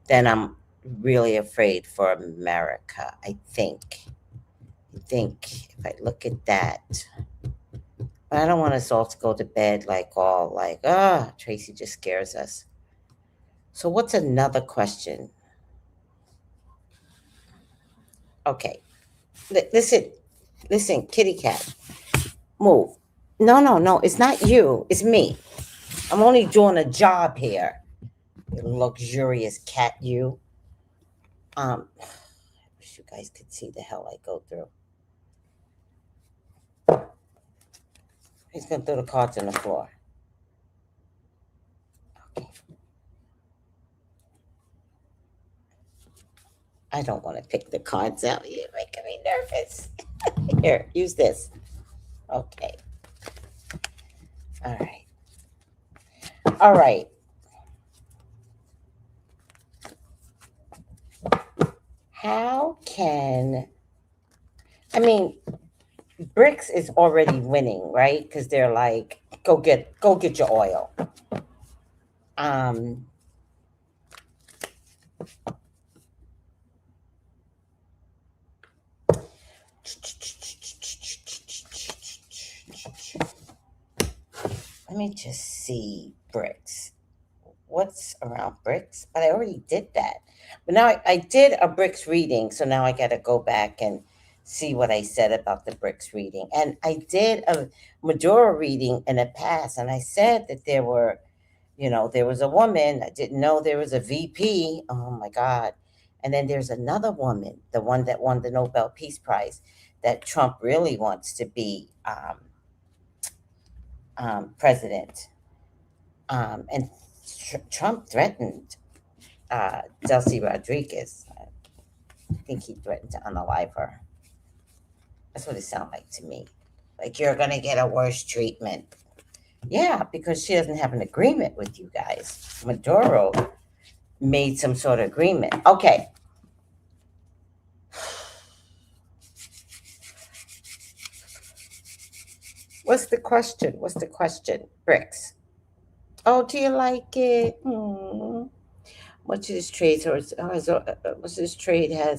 then I'm really afraid for America. I think if I look at that, but I don't want us all to go to bed like Tracy just scares us. So what's another question? Okay. Listen, kitty cat, move. No, it's not you. It's me. I'm only doing a job here. You luxurious cat, you. I wish you guys could see the hell I go through. He's gonna throw the cards on the floor. Okay. I don't want to pick the cards out. You're making me nervous. Here, use this. Okay. All right. All right. How can I mean BRICS is already winning, right? Because they're like, go get your oil. Um let me just see BRICS. What's around BRICS? But I already did that. But now I did a BRICS reading, so now I got to go back and see what I said about the BRICS reading. And I did a Maduro reading in the past, and I said that there were, there was a woman. I didn't know there was a VP. Oh my God. And then there's another woman, the one that won the Nobel Peace Prize, that Trump really wants to be president. And Trump threatened Delcy Rodriguez. I think he threatened to unalive her. That's what it sounded like to me. Like, you're going to get a worse treatment. Yeah, because she doesn't have an agreement with you guys. Maduro made some sort of agreement. Okay. What's the question? BRICS. Oh, do you like it? Much of this trade has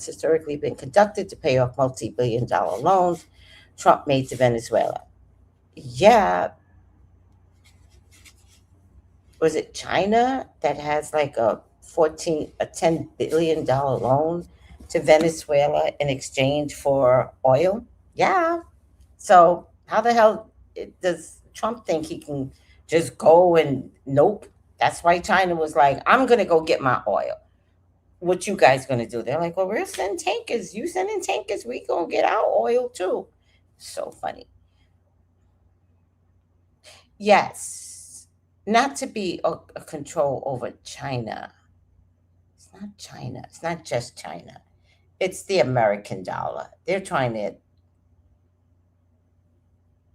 historically been conducted to pay off multi-billion-dollar loans Trump made to Venezuela. Yeah. Was it China that has like a $10 billion loan to Venezuela in exchange for oil? Yeah. So how the hell does Trump think he can just go and nope? That's why China was like, I'm gonna go get my oil. What you guys gonna do? They're like, well, we'll send tankers. You sending tankers, we gonna get our oil too. So funny. Yes, not to be a control over China. It's not China. It's not just China. It's the American dollar. They're trying to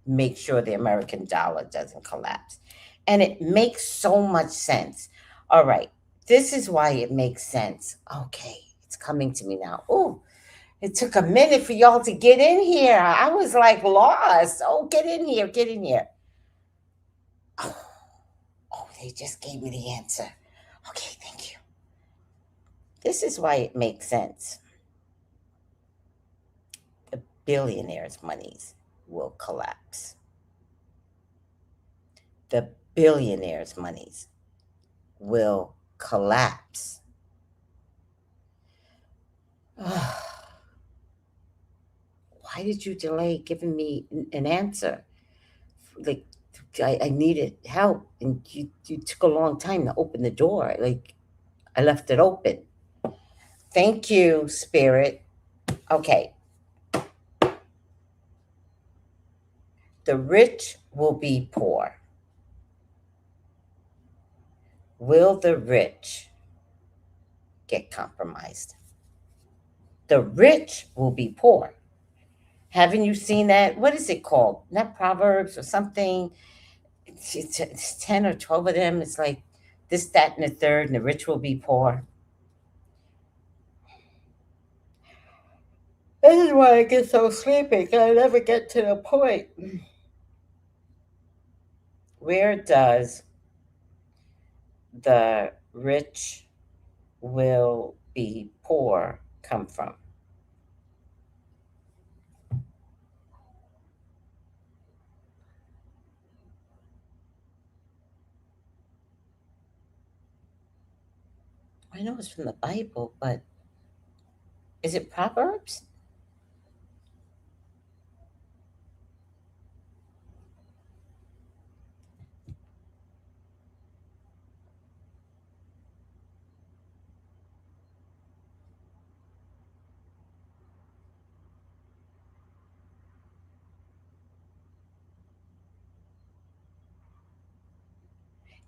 make sure the American dollar doesn't collapse. And it makes so much sense. All right. This is why it makes sense. Okay. It's coming to me now. Oh, it took a minute for y'all to get in here. I was like lost. Oh, get in here. Get in here. Oh, they just gave me the answer. Okay, thank you. This is why it makes sense. The billionaires' monies will collapse. The billionaires' monies will collapse. Why did you delay giving me an answer? Like, I needed help, and you took a long time to open the door. Like, I left it open. Thank you, Spirit. Okay. The rich will be poor. Will the rich get compromised? The rich will be poor. Haven't you seen that? What is it called? Not Proverbs or something. It's 10 or 12 of them. It's like this, that, and the third, and the rich will be poor. This is why I get so sleepy, because I never get to the point. Where does the rich will be poor come from? I know it's from the Bible, but is it Proverbs?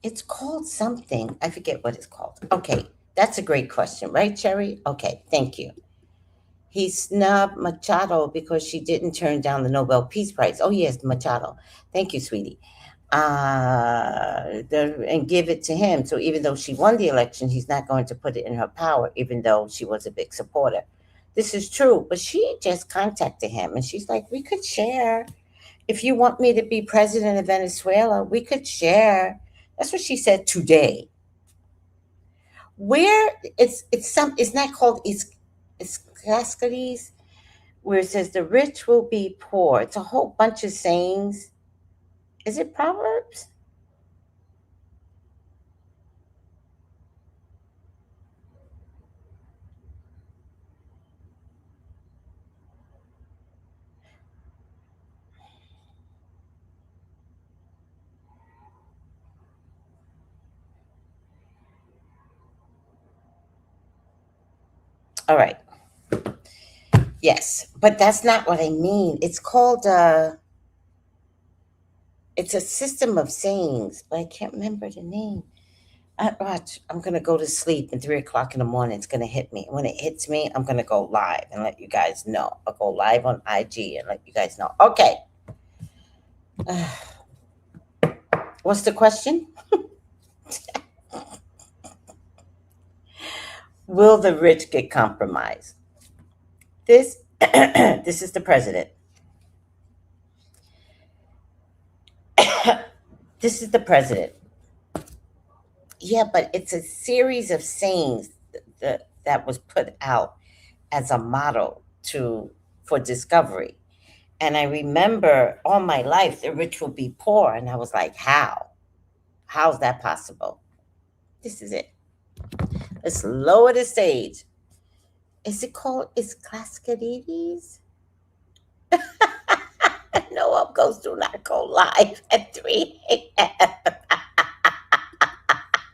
It's called something. I forget what it's called. Okay, that's a great question, right, Cherry? Okay, thank you. He snubbed Machado because she didn't turn down the Nobel Peace Prize. Oh, yes, Machado. Thank you, sweetie. And give it to him. So even though she won the election, he's not going to put it in her power, even though she was a big supporter. This is true, but she just contacted him and she's like, we could share. If you want me to be president of Venezuela, we could share. That's what she said today. Where it's not called it's Cascades, where it says the rich will be poor. It's a whole bunch of sayings. Is it Proverbs? All right. Yes, but that's not what I mean. It's called it's a system of sayings, but I can't remember the name. Watch, I'm gonna go to sleep and 3 o'clock in the morning. It's gonna hit me. When it hits me, I'm gonna go live and let you guys know. I'll go live on IG and let you guys know. Okay. What's the question? Will the rich get compromised? This this is the president. This is the president. Yeah, but it's a series of sayings that was put out as a model for discovery. And I remember all my life, the rich will be poor. And I was like, how? How's that possible? This is it. Let's lower the stage. Is it called, is Cascades? No, up goes do not go live at 3 a.m.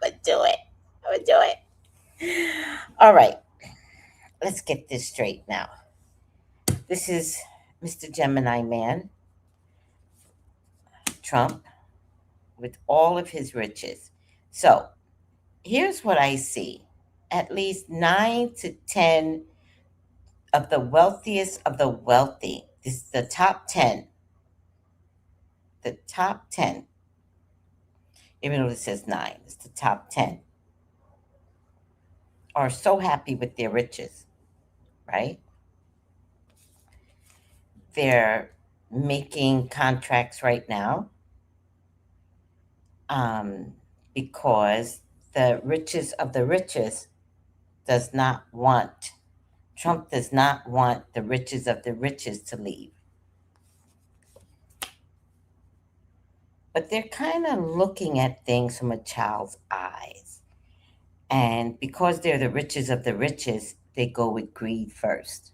But do it. I would do it. All right. Let's get this straight now. This is Mr. Gemini Man, Trump, with all of his riches. So here's what I see: at least 9 to 10 of the wealthiest of the wealthy. This is the top 10. The top 10, even though it says 9, it's the top 10, are so happy with their riches, right? They're making contracts right now because the richest of the richest does not want, Trump does not want the riches of the richest to leave. But they're kind of looking at things from a child's eyes. And because they're the richest of the richest, they go with greed first.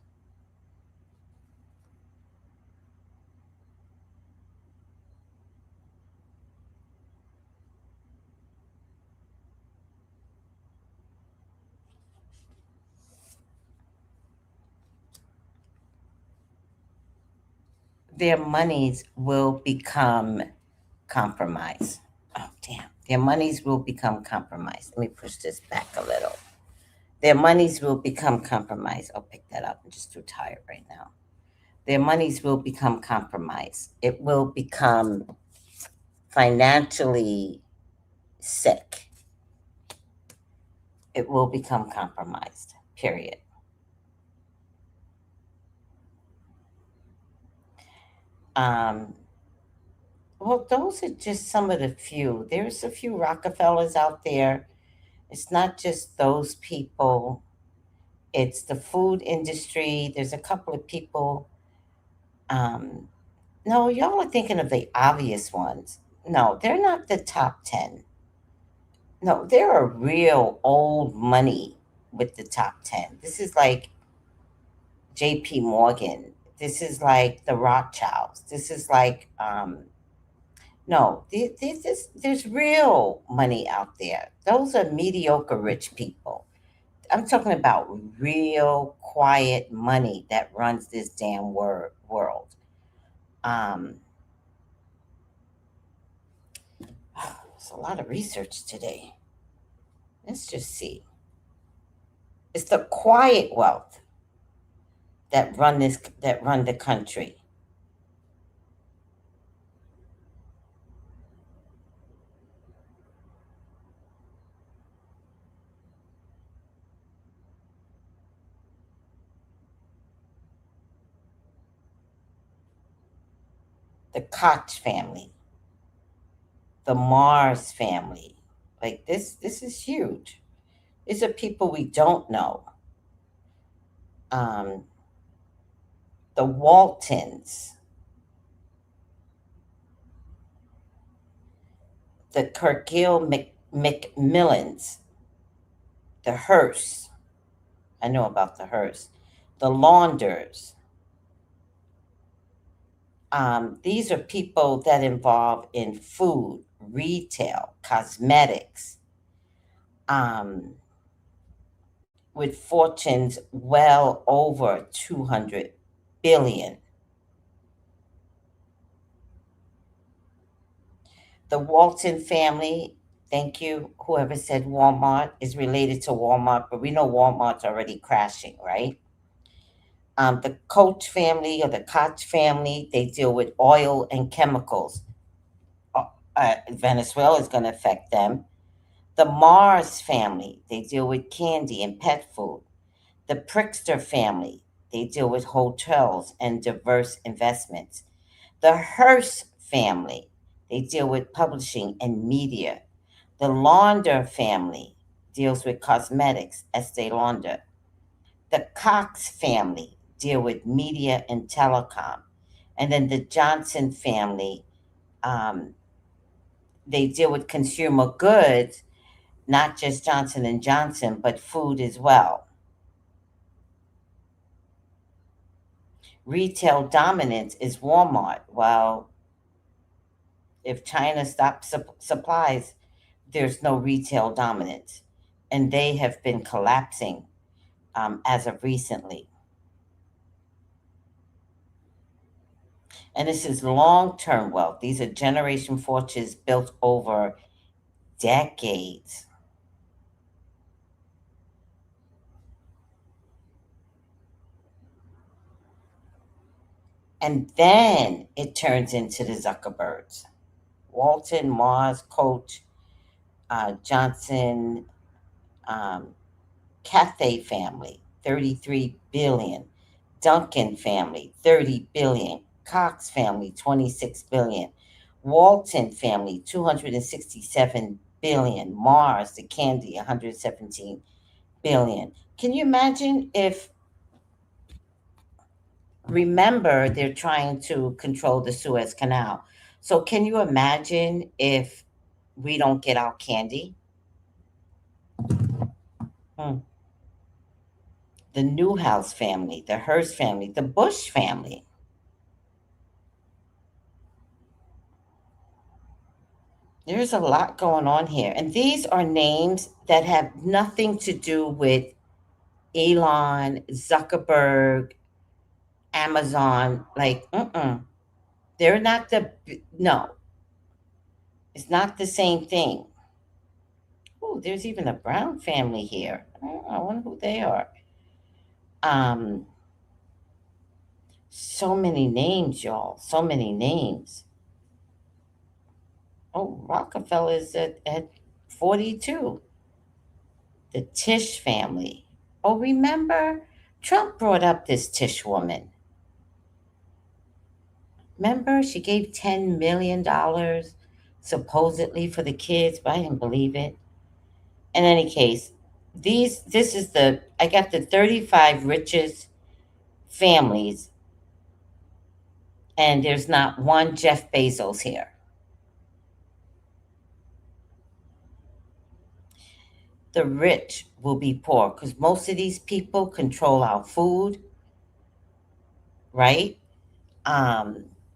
Their monies will become compromised. Oh, damn. Their monies will become compromised. Let me push this back a little. Their monies will become compromised. I'll pick that up. I'm just too tired right now. Their monies will become compromised. It will become financially sick. It will become compromised, period. Well, those are just some of the few. There's a few Rockefellers out there. It's not just those people. It's the food industry. There's a couple of people. Um, no, y'all are thinking of the obvious ones. No, they're not the top 10. No, there are real old money with the top 10. This is like JP Morgan. This is like the Rothschilds. This is like, no, there's real money out there. Those are mediocre rich people. I'm talking about real quiet money that runs this damn world. Um, It's a lot of research today. Let's just see. It's the quiet wealth that run the country. The Koch family, the Mars family. Like this is huge. These are people we don't know. Um, the Waltons, the Kirkgill McMillans, the Hearst. I know about the Hearst. The Launders. These are people that involve in food, retail, cosmetics, with fortunes well over 200 billion. The Walton family, thank you, whoever said Walmart is related to Walmart, but we know Walmart's already crashing, right? The Koch family or the Koch family, they deal with oil and chemicals. Venezuela is going to affect them. The Mars family, they deal with candy and pet food. The Prickster family, they deal with hotels and diverse investments. The Hearst family, they deal with publishing and media. The Launder family deals with cosmetics, Estee Lauder. The Cox family deal with media and telecom. And then the Johnson family, they deal with consumer goods, not just Johnson and Johnson, but food as well. Retail dominance is Walmart. Well, if China stops supplies, there's no retail dominance. And they have been collapsing as of recently. And this is long term wealth. These are generation fortunes built over decades. And then it turns into the Zuckerbergs. Walton, Mars, Coach, Johnson, Cathay family, 33 billion. Duncan family, 30 billion. Cox family, 26 billion. Walton family, 267 billion. Mars, the candy, 117 billion. Can you imagine if, remember, they're trying to control the Suez Canal. So can you imagine if we don't get our candy? The Newhouse family, the Hearst family, the Bush family. There's a lot going on here. And these are names that have nothing to do with Elon, Zuckerberg, Amazon. Like, they're not no, it's not the same thing. Oh, there's even a Brown family here. I wonder who they are. So many names, y'all. So many names. Oh, Rockefeller's at 42. The Tish family. Oh, remember? Trump brought up this Tish woman. Remember, she gave $10 million supposedly for the kids, but I didn't believe it. In any case, I got the 35 richest families, and there's not one Jeff Bezos here. The rich will be poor because most of these people control our food, right?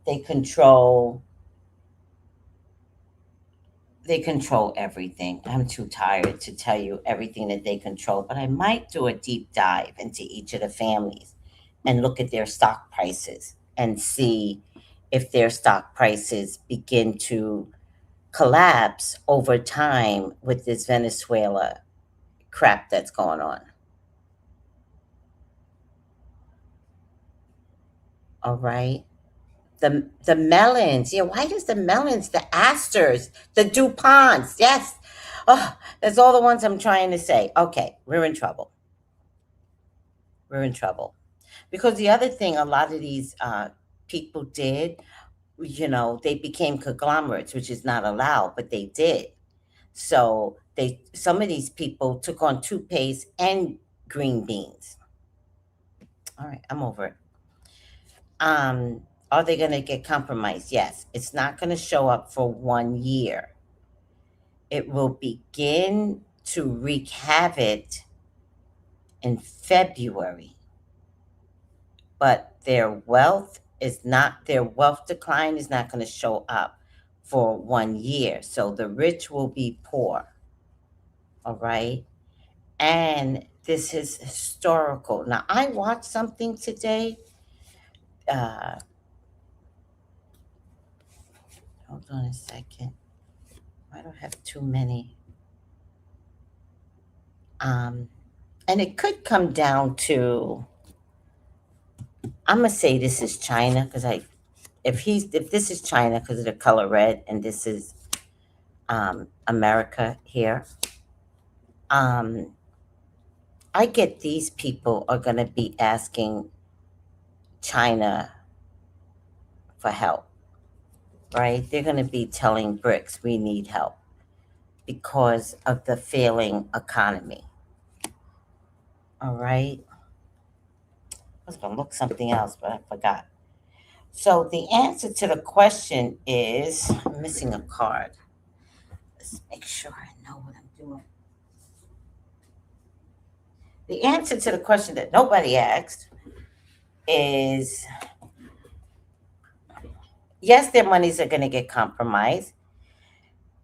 They control everything. I'm too tired to tell you everything that they control, but I might do a deep dive into each of the families and look at their stock prices and see if their stock prices begin to collapse over time with this Venezuela crap that's going on. All right. The melons. Yeah, why does the melons, the asters, the DuPonts, yes. Oh, that's all the ones I'm trying to say. Okay, we're in trouble. We're in trouble. Because the other thing a lot of these people did, they became conglomerates, which is not allowed, but they did. So some of these people took on toothpaste and green beans. All right, I'm over it. Are they going to get compromised? Yes. It's not going to show up for 1 year. It will begin to wreak havoc in February. But their wealth decline is not going to show up for 1 year. So the rich will be poor. All right. And this is historical. Now, I watched something today. Hold on a second. I don't have too many. And it could come down to, I'm gonna say this is China, because if this is China because of the color red, and this is America here, I get these people are gonna be asking China for help, right? They're gonna be telling BRICS we need help because of the failing economy. All right. I was gonna look something else, but I forgot. So the answer to the question is, I'm missing a card. Let's make sure I know what I'm doing. The answer to the question that nobody asked is, yes, their monies are going to get compromised.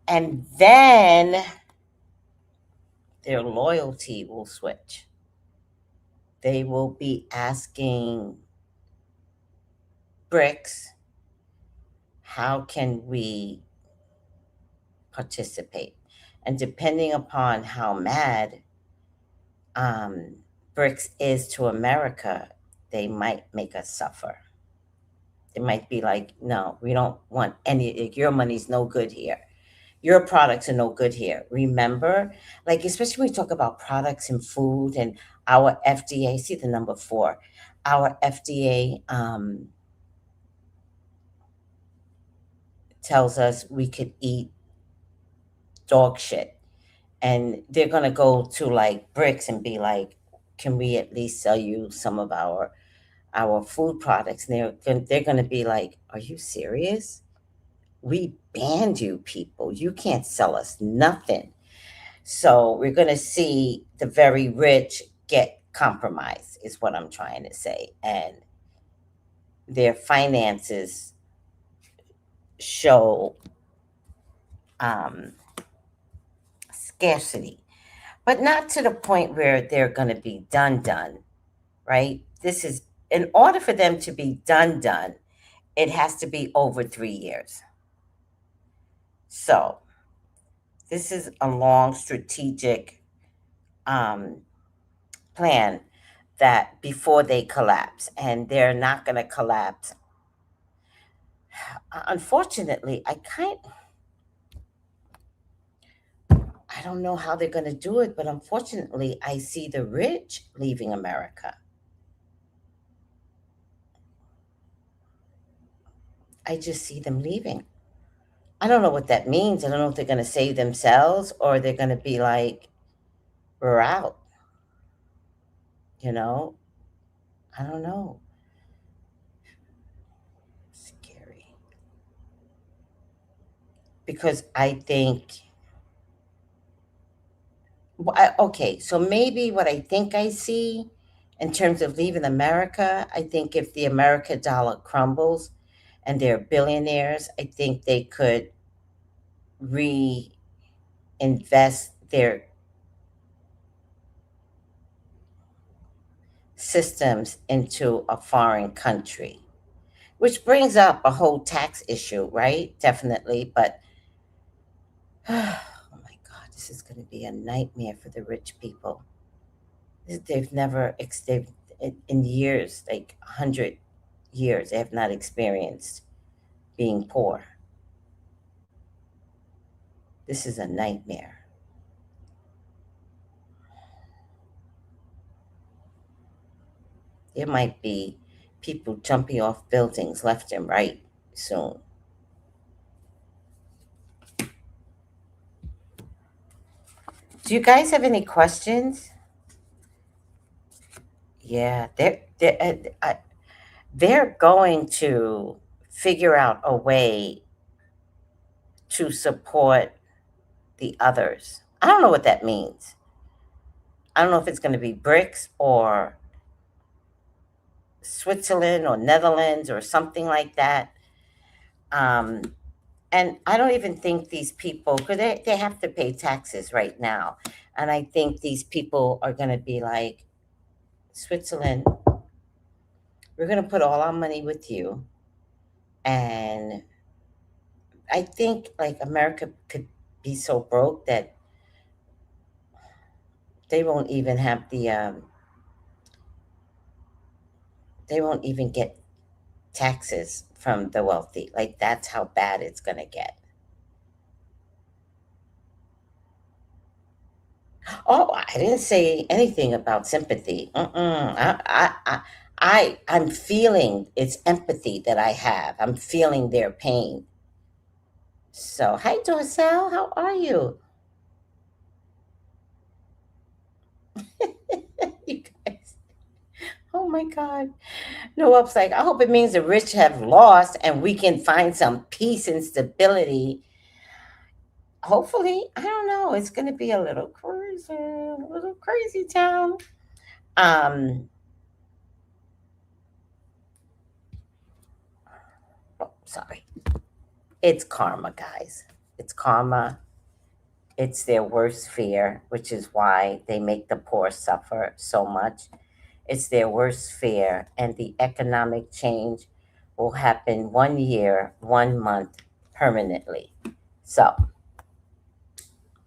And then their loyalty will switch. They will be asking BRICS, how can we participate? And depending upon how mad BRICS is to America, they might make us suffer. They might be like, no, we don't want any, your money's no good here. Your products are no good here. Remember, like, especially when we talk about products and food and our FDA, see the number 4, our FDA tells us we could eat dog shit. And they're going to go to like BRICS and be like, can we at least sell you some of our food products? And they're going to be like, are you serious? We banned you people. You can't sell us nothing. So we're going to see the very rich get compromised, is what I'm trying to say. And their finances show scarcity, but not to the point where they're going to be done, right? This is, in order for them to be done, it has to be over 3 years. So this is a long strategic plan that before they collapse, and they're not going to collapse. Unfortunately, I don't know how they're going to do it, but unfortunately, I see the rich leaving America. I just see them leaving. I don't know what that means. I don't know if they're going to save themselves or they're going to be like, we're out. You know? I don't know. Scary. Because I think, okay, so maybe what I think I see in terms of leaving America, I think if the American dollar crumbles and they're billionaires, I think they could reinvest their systems into a foreign country, which brings up a whole tax issue, right? Definitely. But Oh my God, this is going to be a nightmare for the rich people. They've never, they've, in years, like 100 years, they have not experienced being poor. This is a nightmare. There might be people jumping off buildings left and right soon. Do you guys have any questions? Yeah, they're going to figure out a way to support the others. I don't know what that means. I don't know if it's going to be BRICS or Switzerland or Netherlands or something like that. Um, and I don't even think these people, because they have to pay taxes right now. And I think these people are going to be like, Switzerland, we're going to put all our money with you. And I think like America could be so broke that they won't even have they won't even get taxes from the wealthy. Like that's how bad it's going to get. Oh, I didn't say anything about sympathy. I'm feeling it's empathy that I have. I'm feeling their pain. So, hi, Dorsal. How are you? You guys. Oh my God. No, up's like, I hope it means the rich have lost and we can find some peace and stability. Hopefully, I don't know. It's going to be a little crazy town. Um, oh, sorry. It's karma, guys. It's karma. It's their worst fear, which is why they make the poor suffer so much. It's their worst fear, and the economic change will happen 1 year, 1 month, permanently. So,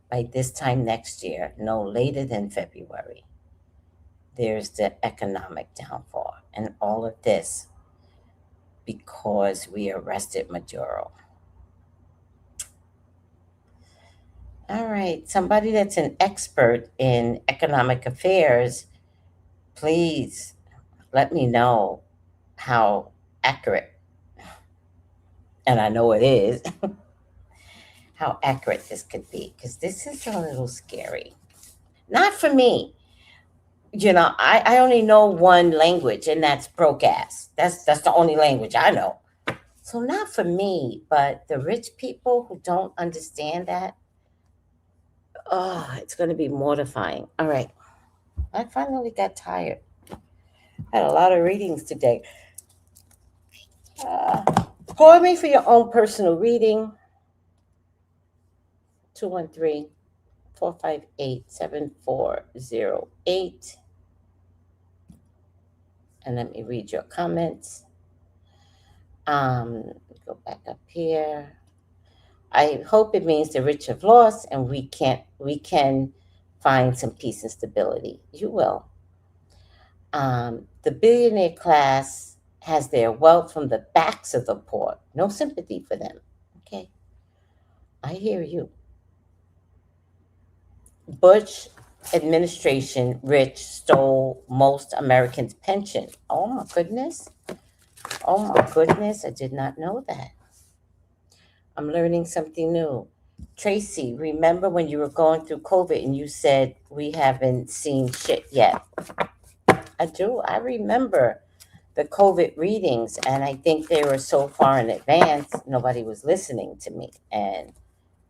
by this time next year, no later than February, there's the economic downfall. And all of this because we arrested Maduro. All right, somebody that's an expert in economic affairs, please let me know how accurate, and I know it is, how accurate this could be, because this is a little scary. Not for me. I only know one language, and that's broke ass. That's the only language I know. So not for me, but the rich people who don't understand that, oh, it's going to be mortifying. All right. I finally got tired. I had a lot of readings today. Call me for your own personal reading. 213-458-7408. And let me read your comments. Go back up here. I hope it means the rich have lost and we can find some peace and stability. You will. The billionaire class has their wealth from the backs of the poor. No sympathy for them. Okay. I hear you. Bush administration rich stole most Americans' pension. Oh my goodness. Oh my goodness. I did not know that. I'm learning something new. Tracy, remember when you were going through COVID and you said we haven't seen shit yet? I do. I remember the COVID readings, and I think they were so far in advance, nobody was listening to me. And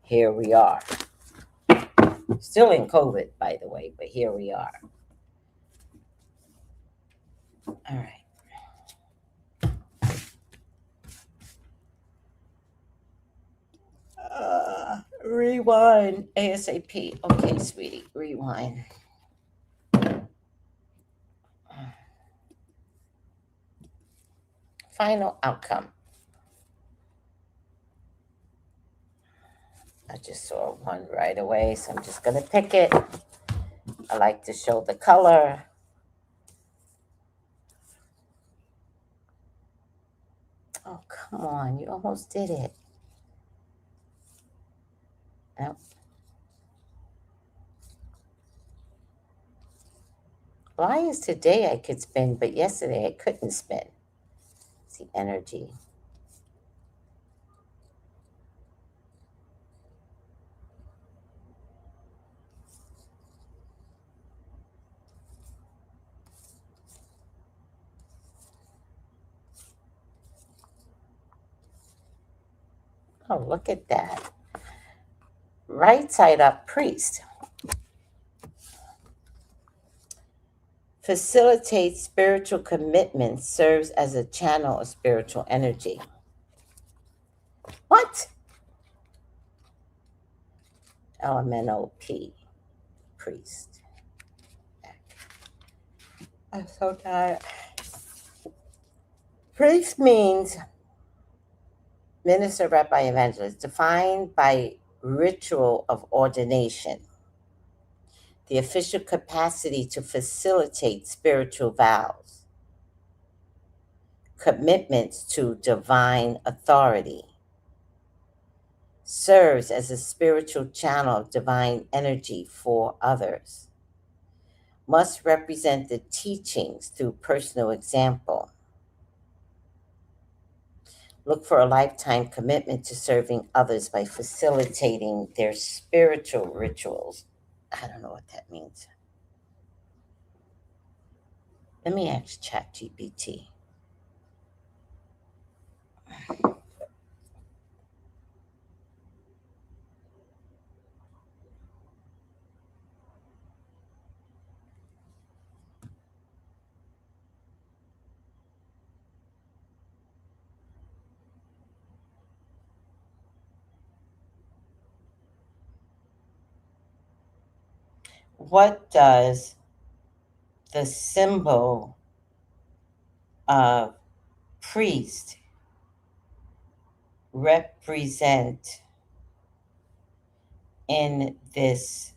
here we are. Still in COVID, by the way, but here we are. All right. Rewind ASAP. Okay, sweetie, rewind. Final outcome. I just saw one right away, so I'm just going to pick it. I like to show the color. Oh, come on. You almost did it. Nope. Why is today I could spin, but yesterday I couldn't spin? It's the energy. Oh, look at that. Right side up, priest. Facilitates spiritual commitment, serves as a channel of spiritual energy. What? LMNOP, priest. I'm so tired. Priest means minister, rabbi, evangelist, defined by ritual of ordination, the official capacity to facilitate spiritual vows, commitments to divine authority, serves as a spiritual channel of divine energy for others, must represent the teachings through personal example, look for a lifetime commitment to serving others by facilitating their spiritual rituals. I don't know what that means. Let me ask ChatGPT. What does the symbol of priest represent in this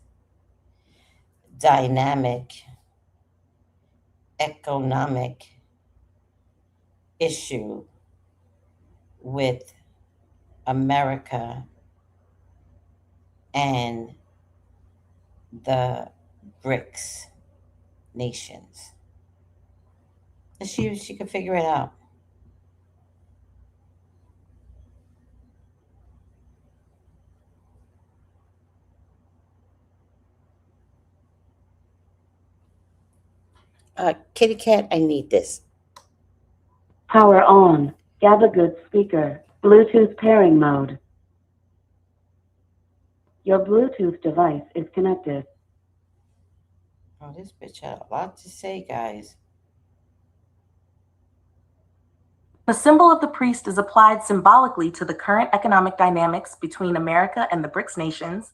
dynamic economic issue with America and the BRICS nations? Let's see if she can figure it out. Kitty Cat, I need this. Power on. Gather good speaker. Bluetooth pairing mode. Your Bluetooth device is connected. Oh, this bitch had a lot to say, guys. The symbol of the priest is applied symbolically to the current economic dynamics between America and the BRICS nations.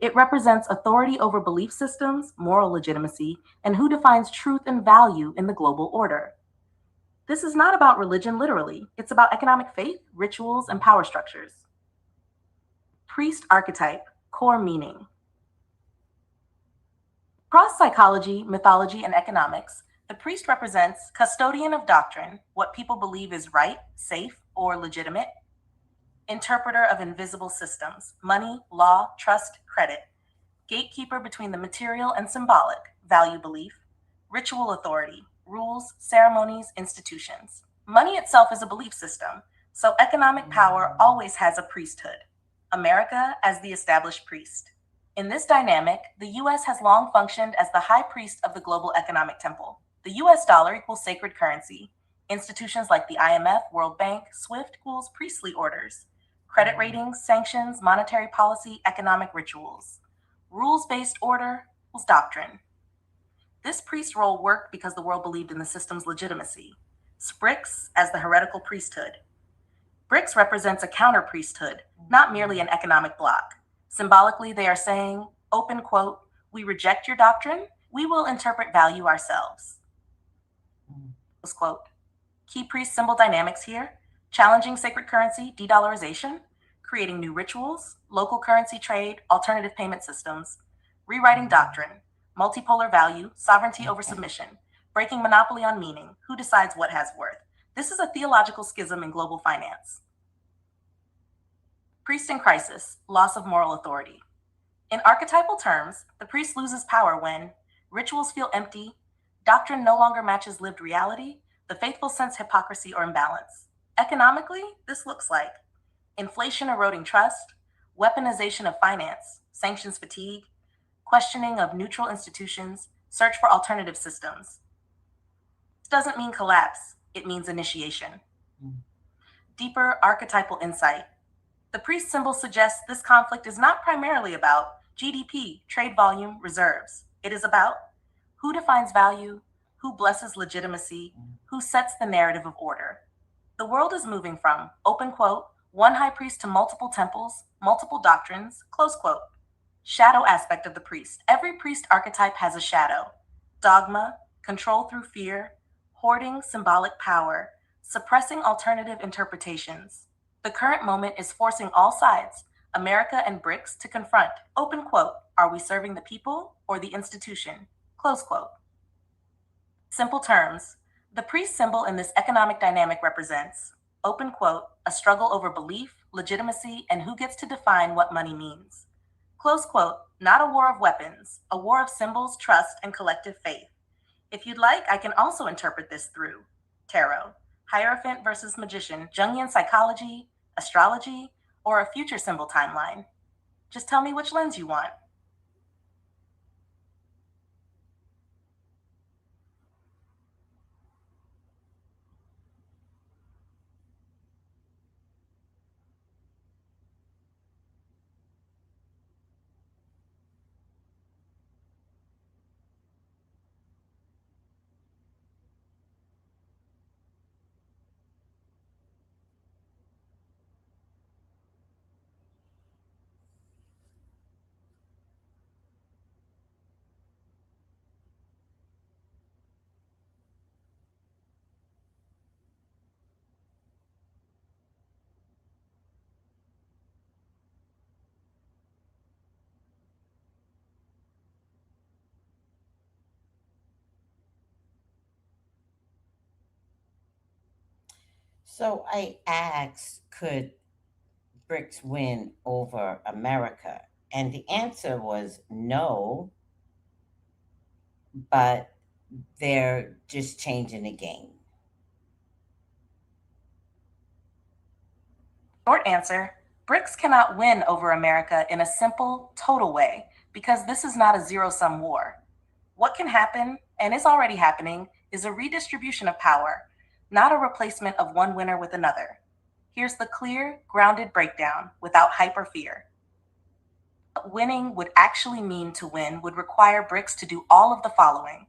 It represents authority over belief systems, moral legitimacy, and who defines truth and value in the global order. This is not about religion literally. It's about economic faith, rituals, and power structures. Priest archetype, core meaning. Across psychology, mythology, and economics, the priest represents custodian of doctrine, what people believe is right, safe, or legitimate, interpreter of invisible systems, money, law, trust, credit, gatekeeper between the material and symbolic, value belief, ritual authority, rules, ceremonies, institutions. Money itself is a belief system, so economic power always has a priesthood. America as the established priest. In this dynamic, the U.S. has long functioned as the high priest of the global economic temple. The U.S. dollar equals sacred currency. Institutions like the IMF, World Bank, SWIFT equals priestly orders. Credit ratings, sanctions, monetary policy, economic rituals. Rules-based order equals doctrine. This priest role worked because the world believed in the system's legitimacy. BRICS as the heretical priesthood. BRICS represents a counter priesthood, not merely an economic bloc. Symbolically, they are saying, open quote, we reject your doctrine, we will interpret value ourselves. Close quote. Key priest symbol dynamics here, challenging sacred currency, de-dollarization, creating new rituals, local currency trade, alternative payment systems, rewriting doctrine, multipolar value, sovereignty over submission, breaking monopoly on meaning, who decides what has worth. This is a theological schism in global finance. Priest in crisis, loss of moral authority. In archetypal terms, the priest loses power when rituals feel empty, doctrine no longer matches lived reality, the faithful sense hypocrisy or imbalance. Economically, this looks like inflation eroding trust, weaponization of finance, sanctions fatigue, questioning of neutral institutions, search for alternative systems. This doesn't mean collapse, it means initiation. Deeper archetypal insight. The priest symbol suggests this conflict is not primarily about GDP, trade volume, reserves. It is about who defines value, who blesses legitimacy, who sets the narrative of order. The world is moving from, open quote, one high priest to multiple temples, multiple doctrines, close quote. Shadow aspect of the priest. Every priest archetype has a shadow. Dogma, control through fear, hoarding symbolic power, suppressing alternative interpretations. The current moment is forcing all sides, America and BRICS, to confront, open quote, are we serving the people or the institution? Close quote. Simple terms, the priest symbol in this economic dynamic represents, open quote, a struggle over belief, legitimacy, and who gets to define what money means. Close quote, not a war of weapons, a war of symbols, trust, and collective faith. If you'd like, I can also interpret this through tarot, Hierophant versus magician, Jungian psychology, astrology, or a future symbol timeline. Just tell me which lens you want. So I asked, could BRICS win over America? And the answer was no, but they're just changing the game. Short answer, BRICS cannot win over America in a simple, total way, because this is not a zero-sum war. What can happen, and is already happening, is a redistribution of power, not a replacement of one winner with another. Here's the clear, grounded breakdown without hype or fear. What winning would actually mean to win would require BRICS to do all of the following.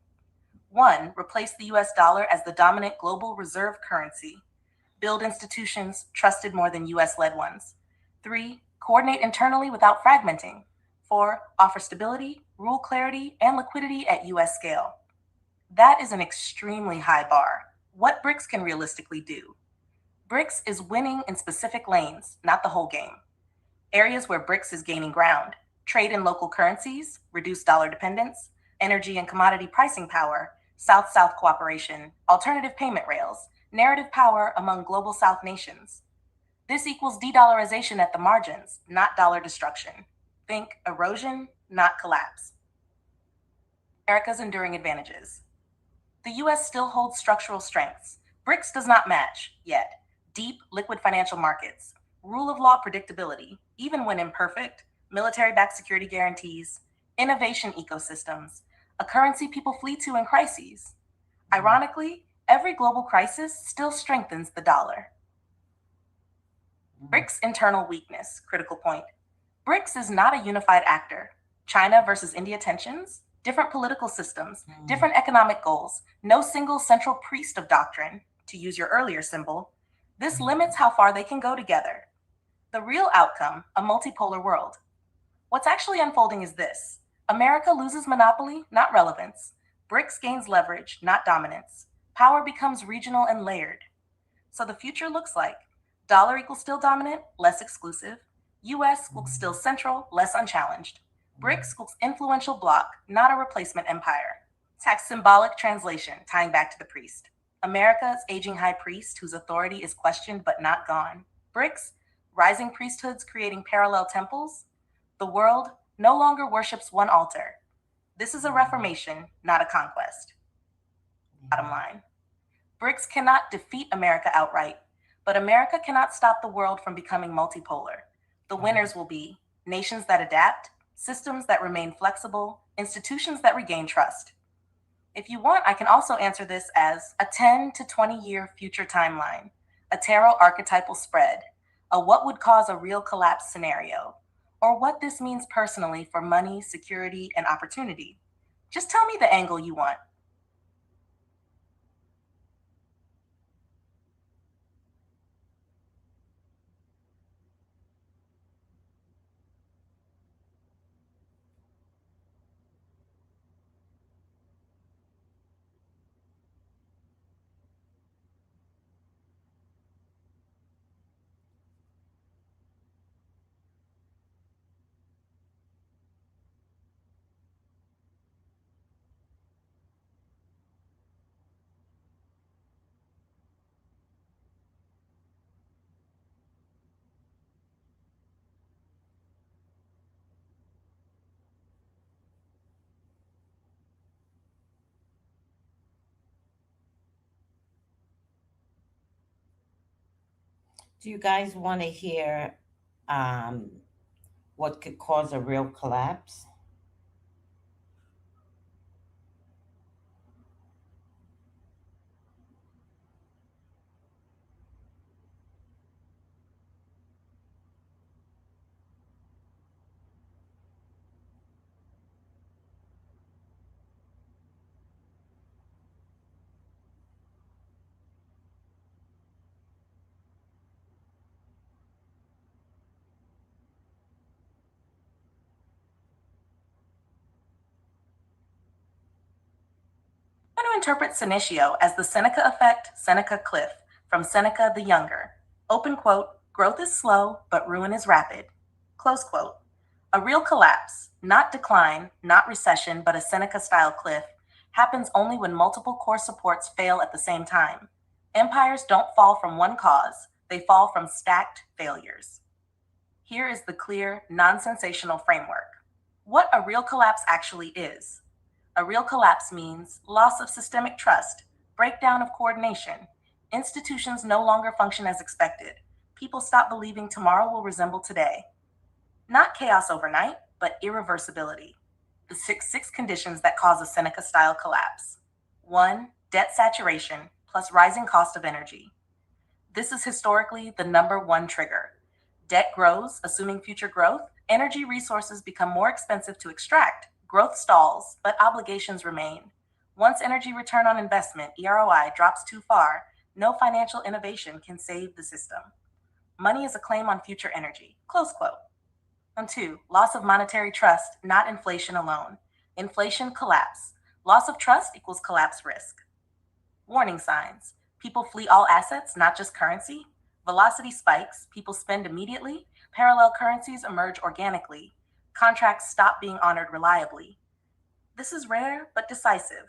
1. Replace the US dollar as the dominant global reserve currency. Build institutions trusted more than US-led ones. 3. Coordinate internally without fragmenting. 4. Offer stability, rule clarity, and liquidity at US scale. That is an extremely high bar. What BRICS can realistically do? BRICS is winning in specific lanes, not the whole game. Areas where BRICS is gaining ground: trade in local currencies, reduced dollar dependence, energy and commodity pricing power, South-South cooperation, alternative payment rails, narrative power among global South nations. This equals de-dollarization at the margins, not dollar destruction. Think erosion, not collapse. America's enduring advantages. The US still holds structural strengths. BRICS does not match, yet. Deep, liquid financial markets, rule of law predictability, even when imperfect, military-backed security guarantees, innovation ecosystems, a currency people flee to in crises. Ironically, every global crisis still strengthens the dollar. BRICS internal weakness, critical point. BRICS is not a unified actor. China versus India tensions, different political systems, different economic goals, no single central priest of doctrine, to use your earlier symbol. This limits how far they can go together. The real outcome, a multipolar world. What's actually unfolding is this. America loses monopoly, not relevance. BRICS gains leverage, not dominance. Power becomes regional and layered. So the future looks like dollar equals still dominant, less exclusive. US looks still central, less unchallenged. BRICS looks influential bloc, not a replacement empire. Tax symbolic translation, tying back to the priest. America's aging high priest whose authority is questioned but not gone. BRICS, rising priesthoods creating parallel temples. The world no longer worships one altar. This is a reformation, not a conquest. Bottom line. BRICS cannot defeat America outright, but America cannot stop the world from becoming multipolar. The winners will be nations that adapt, systems that remain flexible, institutions that regain trust. If you want, I can also answer this as a 10 to 20 year future timeline, a tarot archetypal spread, a what would cause a real collapse scenario, or what this means personally for money, security, and opportunity. Just tell me the angle you want. Do you guys want to hear what could cause a real collapse? I'm going to interpret Senecio as the Seneca effect, Seneca cliff, from Seneca the Younger. Open quote, growth is slow, but ruin is rapid. Close quote. A real collapse, not decline, not recession, but a Seneca-style cliff, happens only when multiple core supports fail at the same time. Empires don't fall from one cause, they fall from stacked failures. Here is the clear, non-sensational framework. What a real collapse actually is. A real collapse means loss of systemic trust, breakdown of coordination. Institutions no longer function as expected. People stop believing tomorrow will resemble today. Not chaos overnight, but irreversibility. The six conditions that cause a Seneca-style collapse. 1. Debt saturation plus rising cost of energy. This is historically the number one trigger. Debt grows, assuming future growth. Energy resources become more expensive to extract. Growth stalls, but obligations remain. Once energy return on investment, EROI, drops too far, no financial innovation can save the system. Money is a claim on future energy. Close quote. And 2, loss of monetary trust, not inflation alone. Inflation collapse. Loss of trust equals collapse risk. Warning signs. People flee all assets, not just currency. Velocity spikes. People spend immediately. Parallel currencies emerge organically. Contracts stop being honored reliably. This is rare but decisive.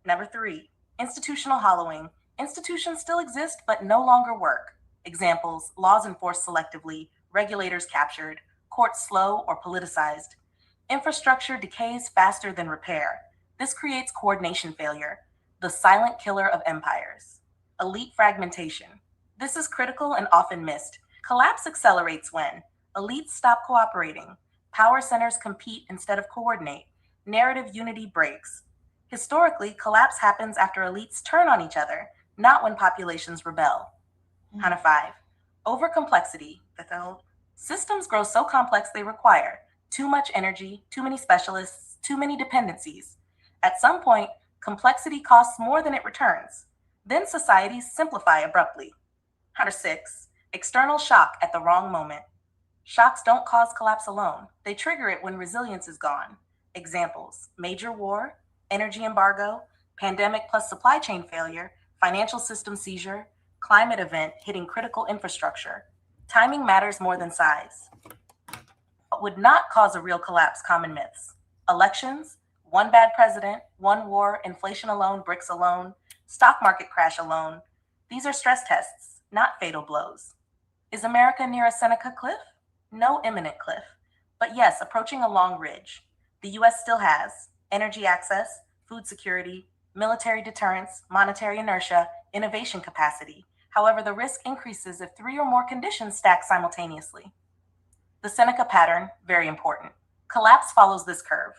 Number 3, institutional hollowing. Institutions still exist but no longer work. Examples, laws enforced selectively, regulators captured, courts slow or politicized. Infrastructure decays faster than repair. This creates coordination failure, the silent killer of empires. Elite fragmentation. This is critical and often missed. Collapse accelerates when elites stop cooperating, power centers compete instead of coordinate, narrative unity breaks. Historically, collapse happens after elites turn on each other, not when populations rebel. Kind of 5. Overcomplexity. Systems grow so complex they require too much energy, too many specialists, too many dependencies. At some point, complexity costs more than it returns. Then societies simplify abruptly. 6. External shock at the wrong moment. Shocks don't cause collapse alone. They trigger it when resilience is gone. Examples, major war, energy embargo, pandemic plus supply chain failure, financial system seizure, climate event hitting critical infrastructure. Timing matters more than size. would not cause a real collapse. Common myths. Elections, one bad president, one war, inflation alone, BRICS alone, stock market crash alone. These are stress tests, not fatal blows. Is America near a Seneca cliff? No imminent cliff, but yes, approaching a long ridge. The US still has energy access, food security, military deterrence, monetary inertia, innovation capacity. However, the risk increases if three or more conditions stack simultaneously. The Seneca pattern, very important. Collapse follows this curve.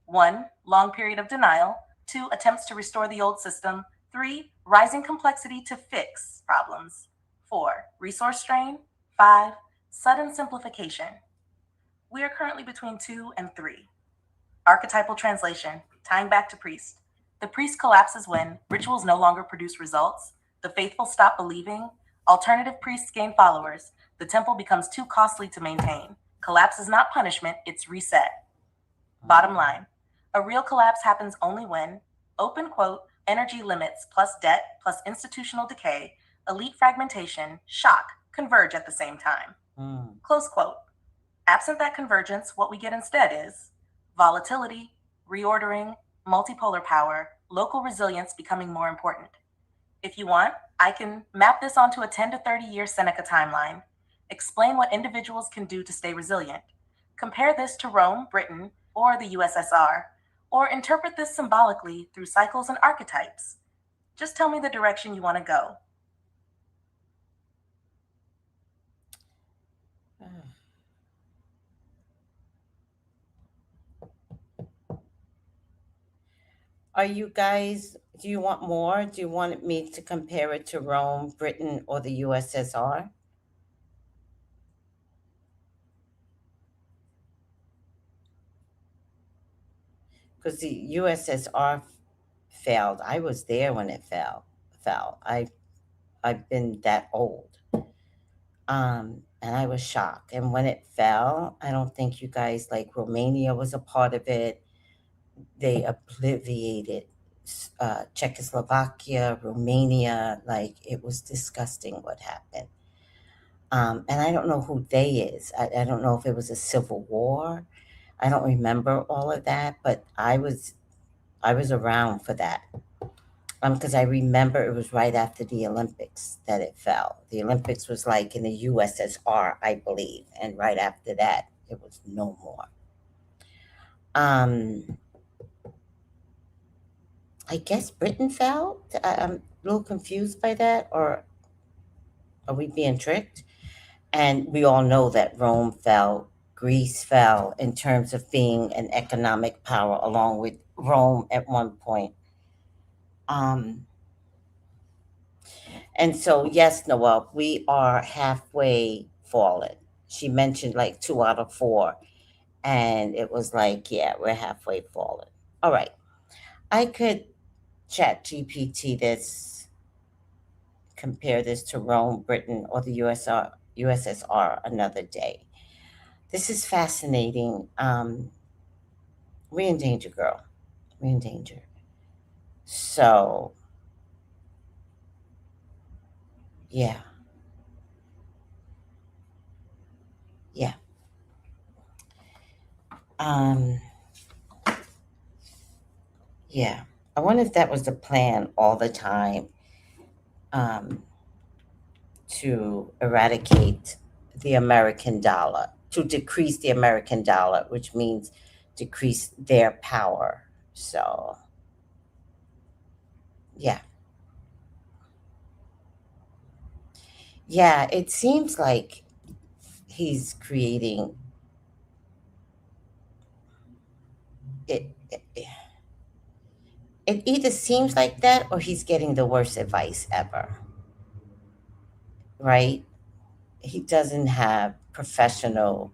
1. Long period of denial. 2. Attempts to restore the old system. 3. Rising complexity to fix problems. 4. Resource strain. 5. Sudden simplification. We are currently between 2 and 3. Archetypal translation, tying back to priest. The priest collapses when rituals no longer produce results, the faithful stop believing, alternative priests gain followers, the temple becomes too costly to maintain. Collapse is not punishment, it's reset. Bottom line, a real collapse happens only when, open quote, energy limits plus debt plus institutional decay, elite fragmentation, shock, converge at the same time. Close quote. Absent that convergence, what we get instead is volatility, reordering, multipolar power, local resilience becoming more important. If you want, I can map this onto a 10 to 30 year Seneca timeline, explain what individuals can do to stay resilient. Compare this to Rome, Britain, or the USSR, or interpret this symbolically through cycles and archetypes. Just tell me the direction you want to go. Are you guys, do you want more? Do you want me to compare it to Rome, Britain, or the USSR? Because the USSR failed. I was there when it fell. I've been that old. And I was shocked. And when it fell, I don't think you guys, like Romania was a part of it. They obliviated Czechoslovakia, Romania. Like, it was disgusting what happened. And I don't know who they is. I don't know if it was a civil war. I don't remember all of that, but I was around for that. Because I remember it was right after the Olympics that it fell. The Olympics was like in the USSR, I believe, and right after that, it was no more. I guess Britain fell. I'm a little confused by that, or are we being tricked? And we all know that Rome fell, Greece fell in terms of being an economic power, along with Rome at one point. And so, yes, Noel, we are halfway fallen. She mentioned like 2 out of 4. And it was like, yeah, we're halfway fallen. All right. I could chat GPT this, compare this to Rome, Britain, or the USSR another day. This is fascinating. We're in danger, girl. We're in danger. So, yeah. Yeah. Yeah. I wonder if that was the plan all the time, to eradicate the American dollar, to decrease the American dollar, which means decrease their power. So, yeah. Yeah, it seems like he's creating it. It either seems like that or he's getting the worst advice ever, right? He doesn't have professional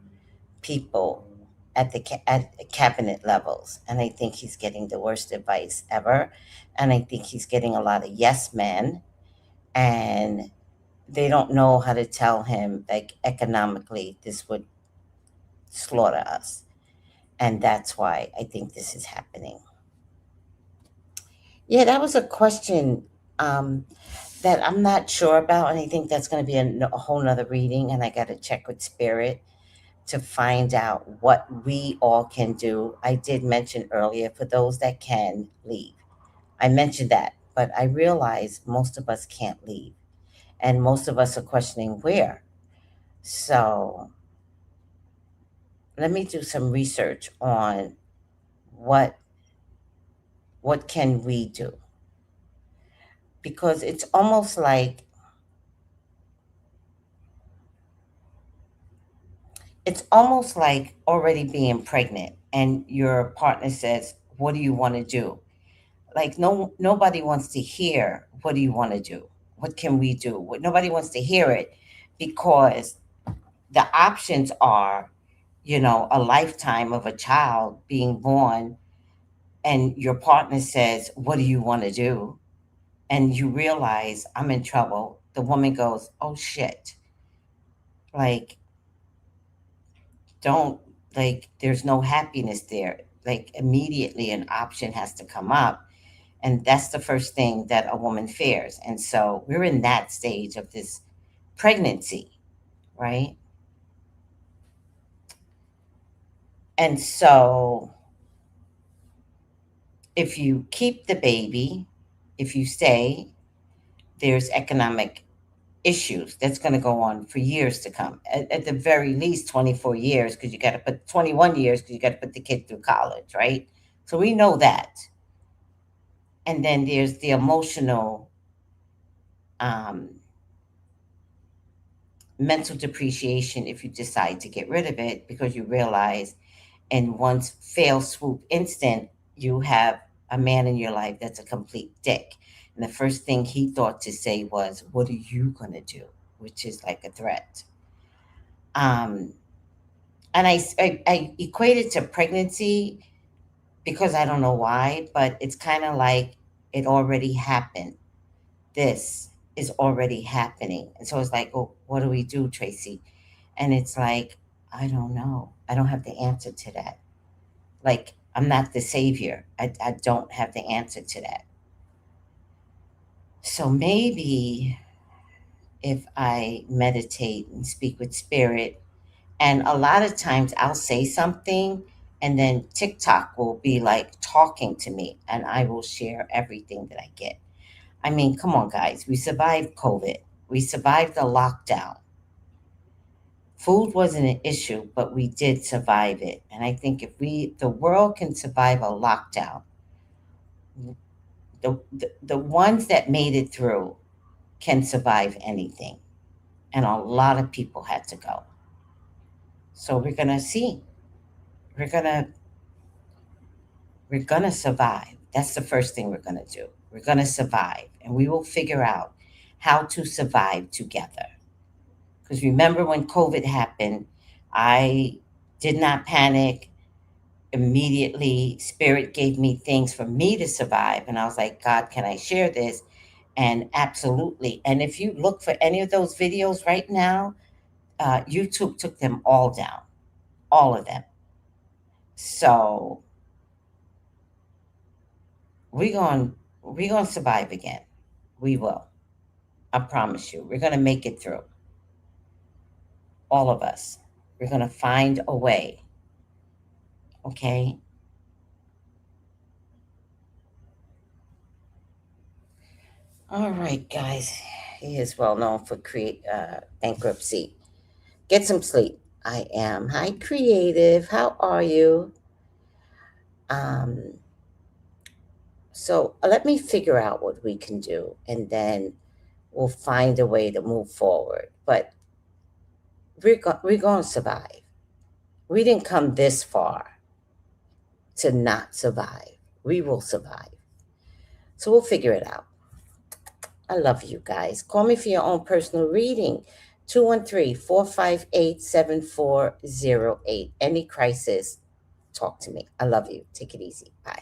people at the at cabinet levels, and I think he's getting the worst advice ever. And I think he's getting a lot of yes men, and they don't know how to tell him, like, economically this would slaughter us, and that's why I think this is happening. Yeah, that was a question that I'm not sure about, and I think that's going to be a whole nother reading, and I got to check with Spirit. to find out what we all can do. I did mention earlier, for those that can leave, I mentioned that, but I realize most of us can't leave, and most of us are questioning where. So let me do some research on what can we do, because it's almost like already being pregnant and your partner says, what do you want to do? Like, nobody wants to hear, what do you want to do, what can we do? Nobody wants to hear it, because the options are, a lifetime of a child being born, and your partner says, what do you want to do? And you realize, I'm in trouble. The woman goes, oh shit. Like, don't, like, there's no happiness there. Like, immediately an option has to come up. And that's the first thing that a woman fears. And so we're in that stage of this pregnancy, right? And so if you keep the baby, if you stay, there's economic issues that's going to go on for years to come. At the very least, 24 years, because you got to put 21 years, because you got to put the kid through college, right? So we know that. And then there's the emotional, mental depreciation if you decide to get rid of it, because you realize in one fell swoop instant, you have a man in your life that's a complete dick. And the first thing he thought to say was, what are you going to do? Which is like a threat. And I equate it to pregnancy, because I don't know why, but it's kind of like it already happened. This is already happening. And so it's like, oh, what do we do, Tracy? And it's like, I don't know. I don't have the answer to that. Like, I'm not the savior. I don't have the answer to that. So maybe if I meditate and speak with spirit, and a lot of times I'll say something and then TikTok will be like talking to me, and I will share everything that I get. I mean, come on, guys. We survived COVID. We survived the lockdown. Food wasn't an issue, but we did survive it. And I think if the world can survive a lockdown, the ones that made it through can survive anything. And a lot of people had to go. So we're going to see. We're going to survive. That's the first thing we're going to do. We're going to survive, and we will figure out how to survive together. Because remember when COVID happened, I did not panic. Immediately, Spirit gave me things for me to survive. And I was like, God, can I share this? And absolutely. And if you look for any of those videos right now, YouTube took them all down, all of them. So we're going to survive again. We will. I promise you. We're going to make it through. All of us. We're going to find a way. Okay? All right, guys. He is well known for bankruptcy. Get some sleep. I am. Hi, Creative. How are you? So let me figure out what we can do, and then we'll find a way to move forward. But we're going to survive. We didn't come this far to not survive. We will survive. So we'll figure it out. I love you guys. Call me for your own personal reading. 213-458-7408. Any crisis, talk to me. I love you. Take it easy. Bye.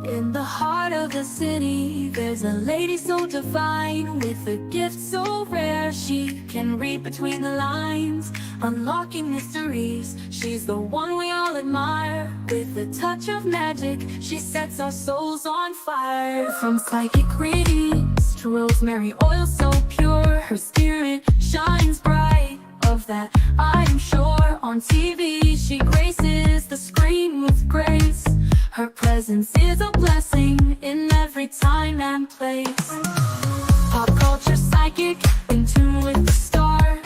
In the heart of the city, there's a lady so divine, with a gift so rare she can read between the lines, unlocking mysteries. She's the one we all admire. With a touch of magic, she sets our souls on fire. From psychic readings to rosemary oil so pure, her spirit shines bright. Of that I'm sure. On TV she graces the screen with grace. Her presence is a blessing in every time and place. Pop culture psychic, in tune with the stars.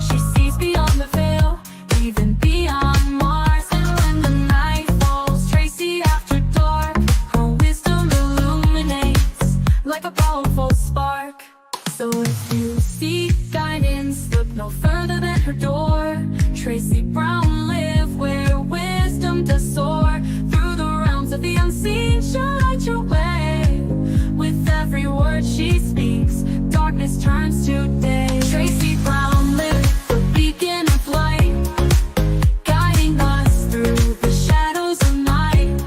She sees beyond the veil, even beyond Mars. And when the night falls, Tracy after dark, her wisdom illuminates like a powerful spark. So if you seek guidance, look no further than her door. Tracy Brown live where wisdom does soar. Through the realms of the unseen, she'll light your way. With every word she speaks, darkness turns to day. Tracy Brown live, the beacon of light, guiding us through the shadows of night.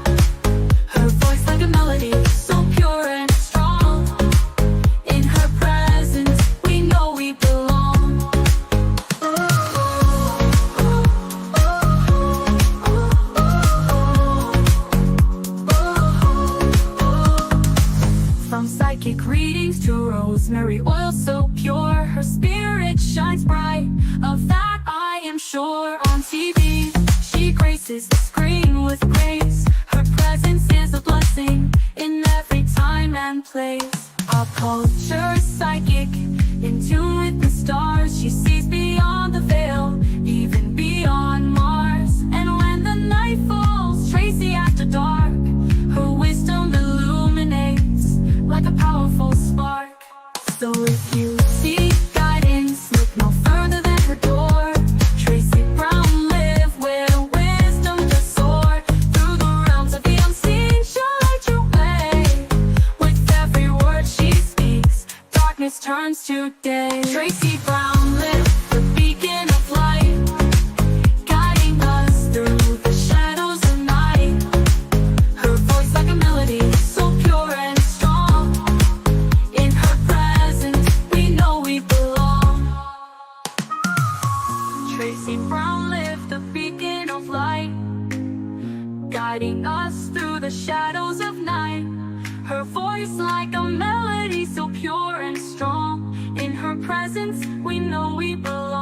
Her voice like a melody, so pure and strong. In her presence, we know we belong. From psychic readings to rosemary oil so pure, her spirit shines bright. Of that I am sure. On TV, she graces the screen with grace. Her presence is a blessing in every time and place. Pop culture psychic, in tune with the stars. She sees beyond the veil, even beyond Mars. And when the night falls, Tracy after dark, her wisdom illuminates like a powerful spark. So if you seek guidance, look no further than her door. Tracy Brown live where wisdom does soar. Through the realms of the unseen, she'll light your way. With every word she speaks, darkness turns to day. Tracy Brown live, the beacon of light, guiding us through the shadows of night. Her voice like a melody, so pure and strong. In her presence, we know we belong. Tracy Brown live, the beacon of light, guiding us through the shadows of night. Her voice like a melody, so pure and strong. In her presence, we know we belong.